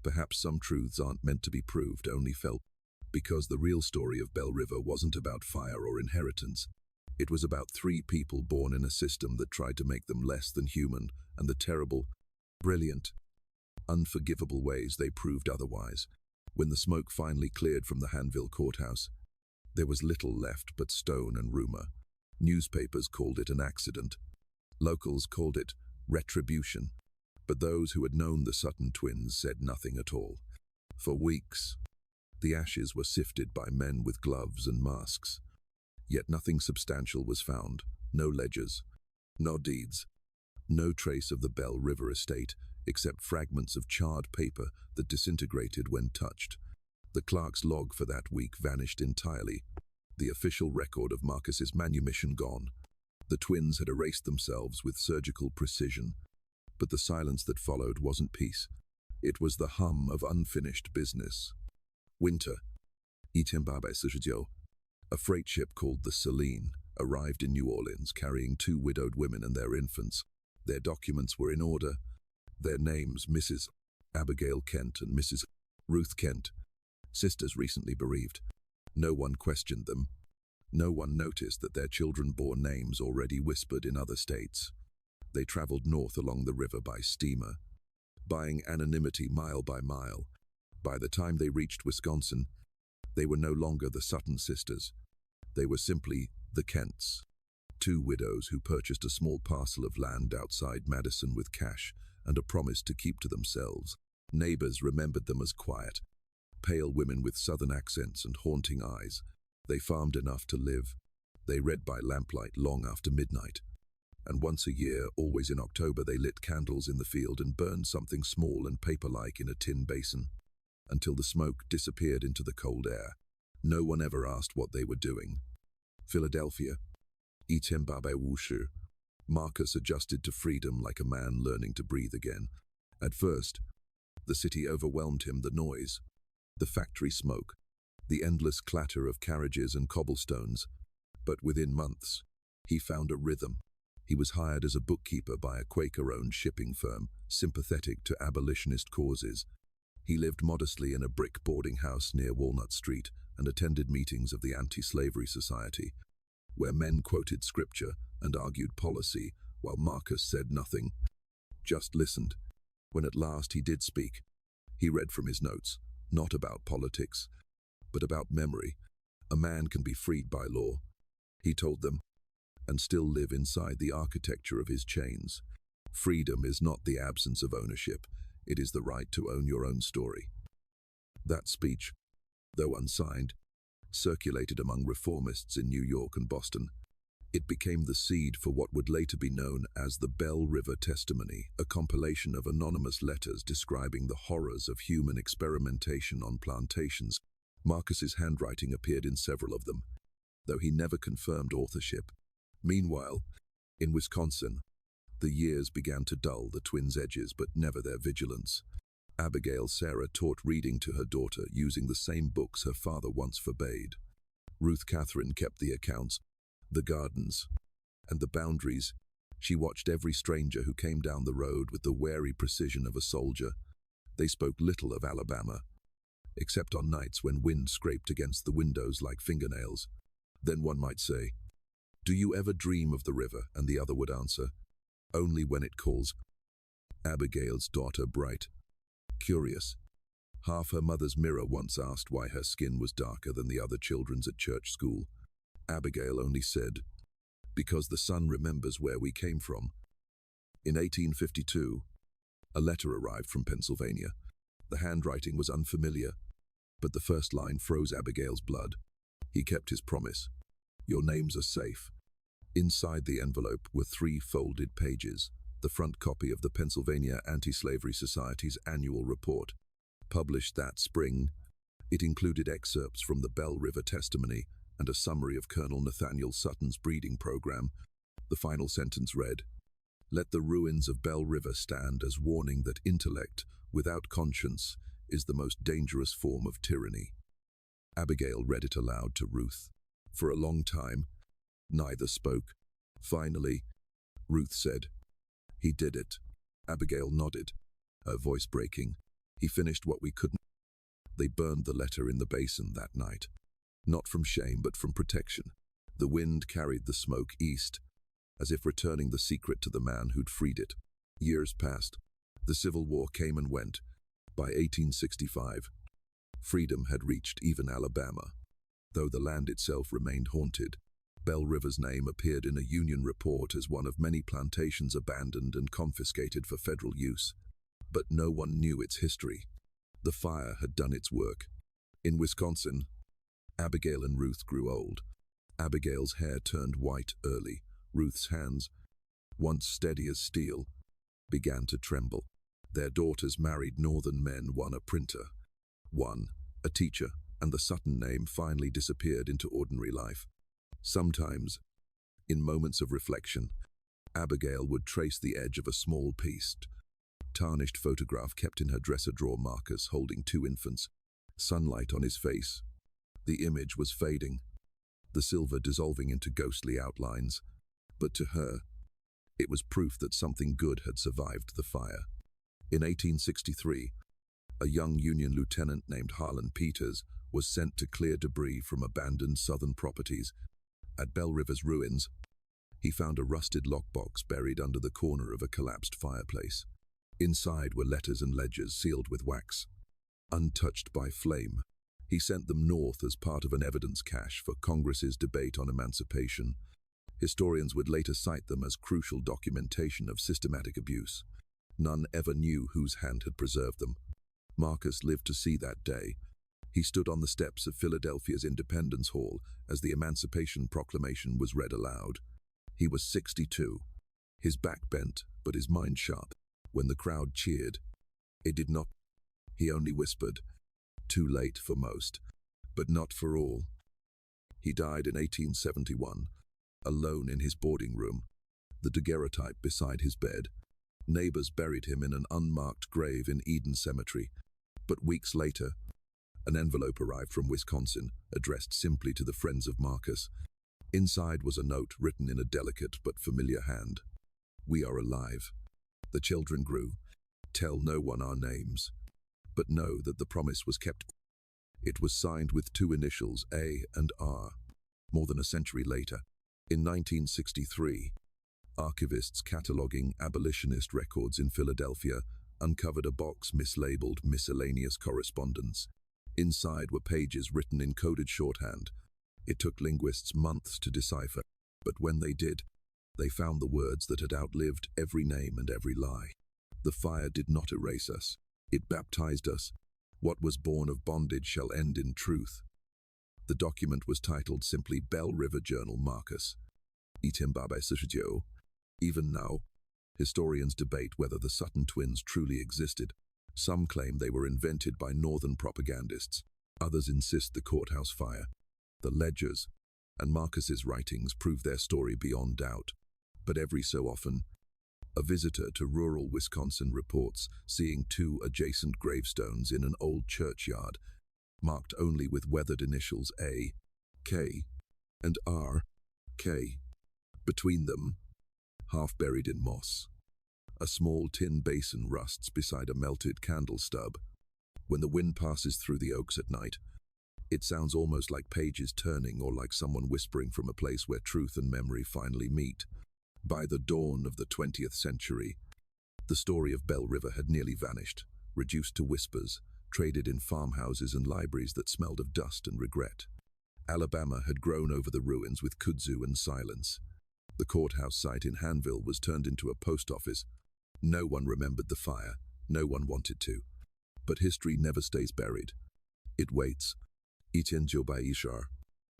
Perhaps some truths aren't meant to be proved, only felt, because the real story of Belle River wasn't about fire or inheritance. It was about 3 people born in a system that tried to make them less than human, and the terrible, brilliant, unforgivable ways they proved otherwise. When the smoke finally cleared from the Hanville courthouse, there was little left but stone and rumor. Newspapers called it an accident. Locals called it retribution. But those who had known the Sutton twins said nothing at all. For weeks, the ashes were sifted by men with gloves and masks. Yet nothing substantial was found. No ledgers, no deeds, no trace of the Belle River estate, except fragments of charred paper that disintegrated when touched. The clerk's log for that week vanished entirely. The official record of Marcus's manumission gone. The twins had erased themselves with surgical precision, but the silence that followed wasn't peace. It was the hum of unfinished business. Winter, 1849, a freight ship called the Celine arrived in New Orleans carrying 2 widowed women and their infants. Their documents were in order. Their names, Mrs. Abigail Kent and Mrs. Ruth Kent, sisters recently bereaved. No one questioned them. No one noticed that their children bore names already whispered in other states. They traveled north along the river by steamer, buying anonymity mile by mile. By the time they reached Wisconsin, they were no longer the Sutton sisters. They were simply the Kents, 2 widows who purchased a small parcel of land outside Madison with cash and a promise to keep to themselves. Neighbors remembered them as quiet, pale women with Southern accents and haunting eyes. They farmed enough to live, They read by lamplight long after midnight. And once a year, always in October, they lit candles in the field and burned something small and paper-like in a tin basin, until the smoke disappeared into the cold air. No one ever asked what they were doing. Philadelphia. Itembabe Wushu. Marcus adjusted to freedom like a man learning to breathe again. At first, the city overwhelmed him, the noise, the factory smoke, the endless clatter of carriages and cobblestones. But within months, he found a rhythm. He was hired as a bookkeeper by a Quaker-owned shipping firm, sympathetic to abolitionist causes. He lived modestly in a brick boarding house near Walnut Street and attended meetings of the Anti-Slavery Society, where men quoted scripture and argued policy, while Marcus said nothing, just listened. When at last he did speak, he read from his notes, not about politics, but about memory. A man can be freed by law, he told them, and still live inside the architecture of his chains. Freedom is not the absence of ownership, it is the right to own your own story. That speech, though unsigned, circulated among reformists in New York and Boston. It became the seed for what would later be known as the Bell River Testimony, a compilation of anonymous letters describing the horrors of human experimentation on plantations. Marcus's handwriting appeared in several of them, though he never confirmed authorship. Meanwhile, in Wisconsin, the years began to dull the twins' edges, but never their vigilance. Abigail Sarah taught reading to her daughter using the same books her father once forbade. Ruth Catherine kept the accounts, the gardens, and the boundaries. She watched every stranger who came down the road with the wary precision of a soldier. They spoke little of Alabama, except on nights when wind scraped against the windows like fingernails. Then one might say, "Do you ever dream of the river?" And the other would answer, "Only when it calls." Abigail's daughter, bright, curious, half her mother's mirror, once asked why her skin was darker than the other children's at church school. Abigail only said, "Because the sun remembers where we came from." In 1852, a letter arrived from Pennsylvania. The handwriting was unfamiliar, but the first line froze Abigail's blood. He kept his promise. "Your names are safe." Inside the envelope were 3 folded pages, the front copy of the Pennsylvania Anti-Slavery Society's annual report. Published that spring, it included excerpts from the Bell River Testimony and a summary of Colonel Nathaniel Sutton's breeding program. The final sentence read, "Let the ruins of Bell River stand as warning that intellect, without conscience, is the most dangerous form of tyranny." Abigail read it aloud to Ruth. For a long time, neither spoke. Finally, Ruth said, "He did it." Abigail nodded, her voice breaking. "He finished what we couldn't." They burned the letter in the basin that night, not from shame but from protection. The wind carried the smoke east, as if returning the secret to the man who'd freed it. Years passed. The Civil War came and went. By 1865, freedom had reached even Alabama. Though the land itself remained haunted, Bell River's name appeared in a Union report as one of many plantations abandoned and confiscated for federal use. But no one knew its history. The fire had done its work. In Wisconsin, Abigail and Ruth grew old. Abigail's hair turned white early. Ruth's hands, once steady as steel, began to tremble. Their daughters married northern men, one a printer, one a teacher, and the Sutton name finally disappeared into ordinary life. Sometimes, in moments of reflection, Abigail would trace the edge of a small pieced, tarnished photograph kept in her dresser drawer. Marcus holding 2 infants, sunlight on his face. The image was fading, the silver dissolving into ghostly outlines. But to her, it was proof that something good had survived the fire. In 1863, a young Union lieutenant named Harlan Peters was sent to clear debris from abandoned Southern properties. At Bell River's ruins, he found a rusted lockbox buried under the corner of a collapsed fireplace. Inside were letters and ledgers sealed with wax, untouched by flame. He sent them north as part of an evidence cache for Congress's debate on emancipation. Historians would later cite them as crucial documentation of systematic abuse. None ever knew whose hand had preserved them. Marcus lived to see that day. He stood on the steps of Philadelphia's Independence Hall as the Emancipation Proclamation was read aloud. He was 62, his back bent, but his mind sharp. When the crowd cheered, it did not. He only whispered, "Too late for most, but not for all." He died in 1871, alone in his boarding room, the daguerreotype beside his bed. Neighbors buried him in an unmarked grave in Eden Cemetery. But weeks later, an envelope arrived from Wisconsin, addressed simply to the friends of Marcus. Inside was a note written in a delicate but familiar hand. "We are alive. The children grew. Tell no one our names. But know that the promise was kept." It was signed with two initials, A and R. More than a century later, in 1963, archivists cataloging abolitionist records in Philadelphia uncovered a box mislabeled Miscellaneous Correspondence. Inside were pages written in coded shorthand. It took linguists months to decipher, but when they did, they found the words that had outlived every name and every lie. The fire did not erase us. It baptized us. What was born of bondage shall end in truth. The document was titled simply Bell River Journal Marcus. Itimbabe Sujio. Even now, historians debate whether the Sutton twins truly existed. Some claim they were invented by northern propagandists. Others insist the courthouse fire, the ledgers, and Marcus's writings prove their story beyond doubt. But every so often, a visitor to rural Wisconsin reports seeing two adjacent gravestones in an old churchyard, marked only with weathered initials A, K, and R, K. Between them, half buried in moss, a small tin basin rusts beside a melted candle stub. When the wind passes through the oaks at night, it sounds almost like pages turning or like someone whispering from a place where truth and memory finally meet. By the dawn of the 20th century, the story of Bell River had nearly vanished, reduced to whispers, traded in farmhouses and libraries that smelled of dust and regret. Alabama had grown over the ruins with kudzu and silence. The courthouse site in Hanville was turned into a post office. No one remembered the fire. No one wanted to. But history never stays buried. It waits. Itin Jobaishar,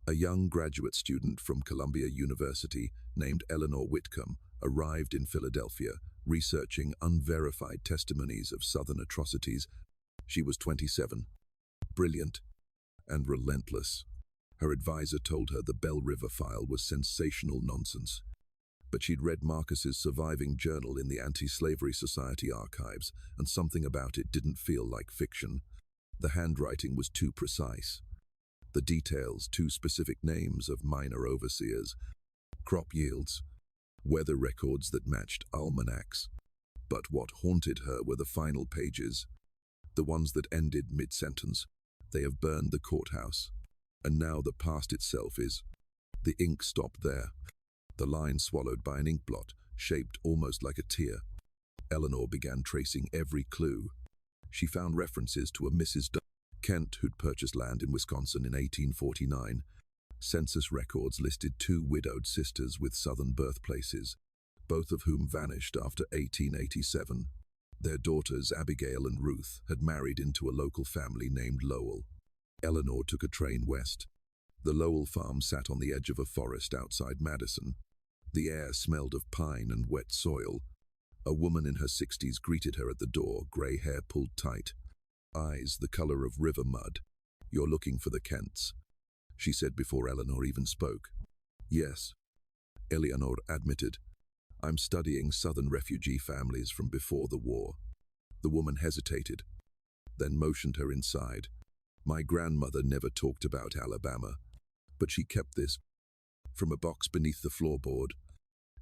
a young graduate student from Columbia University named Eleanor Whitcomb, arrived in Philadelphia, researching unverified testimonies of Southern atrocities. She was 27, brilliant, and relentless. Her advisor told her the Bell River file was sensational nonsense. But she'd read Marcus's surviving journal in the Anti-Slavery Society archives, and something about it didn't feel like fiction. The handwriting was too precise. The details, too specific names of minor overseers, crop yields, weather records that matched almanacs. But what haunted her were the final pages, the ones that ended mid-sentence. "They have burned the courthouse, and now the past itself is." The ink stopped there, the line swallowed by an ink blot, shaped almost like a tear. Eleanor began tracing every clue. She found references to a Mrs. Kent who'd purchased land in Wisconsin in 1849. Census records listed two widowed sisters with Southern birthplaces, both of whom vanished after 1887. Their daughters, Abigail and Ruth, had married into a local family named Lowell. Eleanor took a train west. The Lowell farm sat on the edge of a forest outside Madison. The air smelled of pine and wet soil. A woman in her 60s greeted her at the door, grey hair pulled tight, eyes the color of river mud. "You're looking for the Kents," she said before Eleanor even spoke. "Yes," Eleanor admitted. "I'm studying Southern refugee families from before the war." The woman hesitated, then motioned her inside. "My grandmother never talked about Alabama, but she kept this." From a box beneath the floorboard,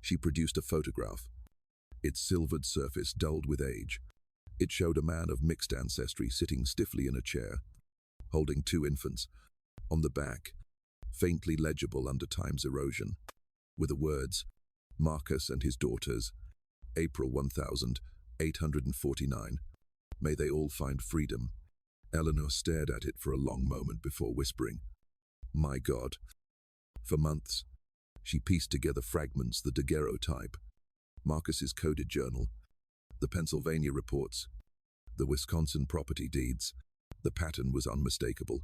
she produced a photograph, its silvered surface dulled with age. It showed a man of mixed ancestry sitting stiffly in a chair, holding two infants. On the back, faintly legible under time's erosion, were the words, "Marcus and his daughters, April 1849. May they all find freedom." Eleanor stared at it for a long moment before whispering, "My God." For months, she pieced together fragments, the daguerreotype, Marcus's coded journal, the Pennsylvania reports, the Wisconsin property deeds. The pattern was unmistakable.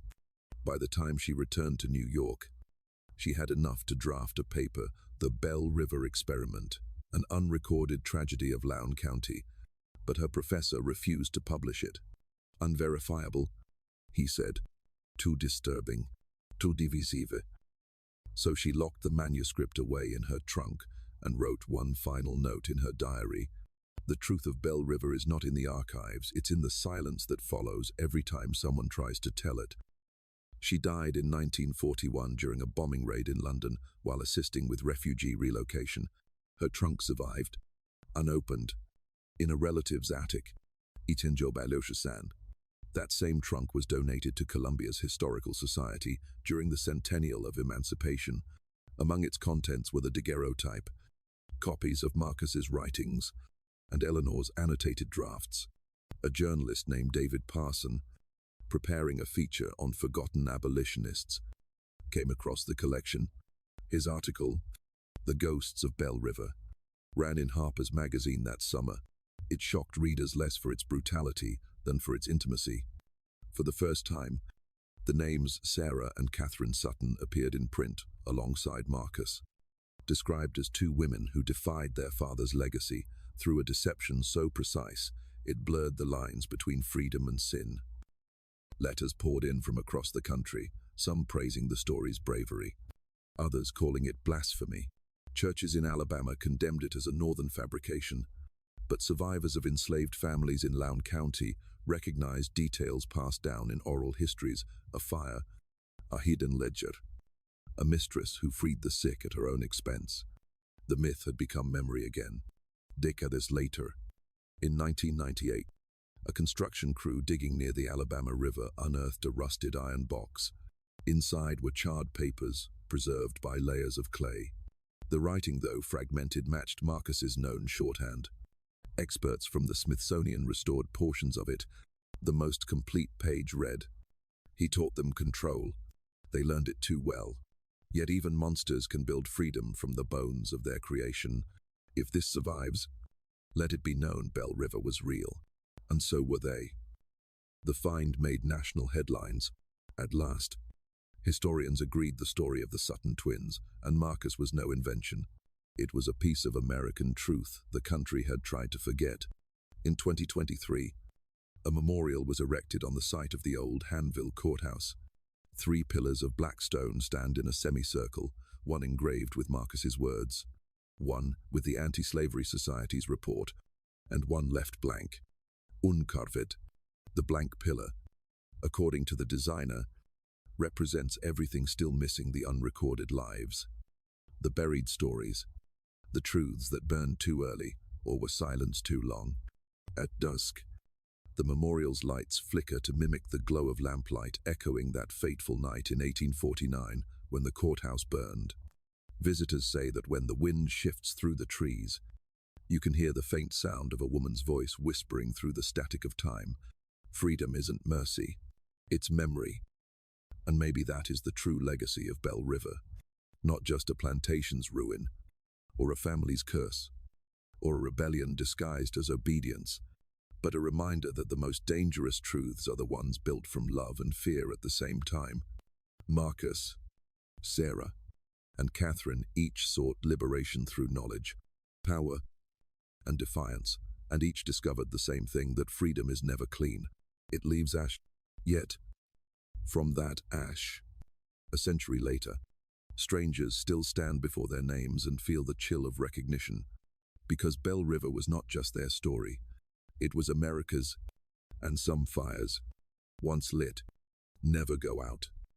By the time she returned to New York, she had enough to draft a paper, The Bell River Experiment, an unrecorded tragedy of Lown County, but her professor refused to publish it. Unverifiable, he said. Too disturbing, too divisive. So she locked the manuscript away in her trunk and wrote one final note in her diary. The truth of Bell River is not in the archives, it's in the silence that follows every time someone tries to tell it. She died in 1941 during a bombing raid in London while assisting with refugee relocation. Her trunk survived, unopened, in a relative's attic. That same trunk was donated to Columbia's Historical Society during the centennial of emancipation. Among its contents were the daguerreotype, copies of Marcus's writings, and Eleanor's annotated drafts. A journalist named David Parson, preparing a feature on forgotten abolitionists, came across the collection. His article, The Ghosts of Bell River, ran in Harper's Magazine that summer. It shocked readers less for its brutality than for its intimacy. For the first time, the names Sarah and Catherine Sutton appeared in print alongside Marcus, described as two women who defied their father's legacy through a deception so precise it blurred the lines between freedom and sin. Letters poured in from across the country, some praising the story's bravery, others calling it blasphemy. Churches in Alabama condemned it as a northern fabrication, but survivors of enslaved families in Lown County recognized details passed down in oral histories: a fire, a hidden ledger, a mistress who freed the sick at her own expense. The myth had become memory again. Decades later, in 1998, a construction crew digging near the Alabama River unearthed a rusted iron box. Inside were charred papers, preserved by layers of clay. The writing, though fragmented, matched Marcus's known shorthand. Experts from the Smithsonian restored portions of it. The most complete page read, "He taught them control. They learned it too well. Yet even monsters can build freedom from the bones of their creation. If this survives, let it be known Bell River was real." And so were they. The find made national headlines. At last, historians agreed the story of the Sutton twins, and Marcus was no invention. It was a piece of American truth the country had tried to forget. In 2023, a memorial was erected on the site of the old Hanville courthouse. 3 pillars of black stone stand in a semicircle, one engraved with Marcus's words, one with the Anti-Slavery Society's report, and one left blank. Uncarved. The blank pillar, according to the designer, represents everything still missing: the unrecorded lives, the buried stories, the truths that burned too early or were silenced too long. At dusk, the memorial's lights flicker to mimic the glow of lamplight echoing that fateful night in 1849 when the courthouse burned. Visitors say that when the wind shifts through the trees, you can hear the faint sound of a woman's voice whispering through the static of time. Freedom isn't mercy, it's memory. And maybe that is the true legacy of Bell River. Not just a plantation's ruin, or a family's curse, or a rebellion disguised as obedience, but a reminder that the most dangerous truths are the ones built from love and fear at the same time. Marcus, Sarah, and Catherine each sought liberation through knowledge, power, and defiance, and each discovered the same thing: that freedom is never clean. It leaves ash. Yet, from that ash, a century later, strangers still stand before their names and feel the chill of recognition, because Bell River was not just their story, it was America's, and some fires, once lit, never go out.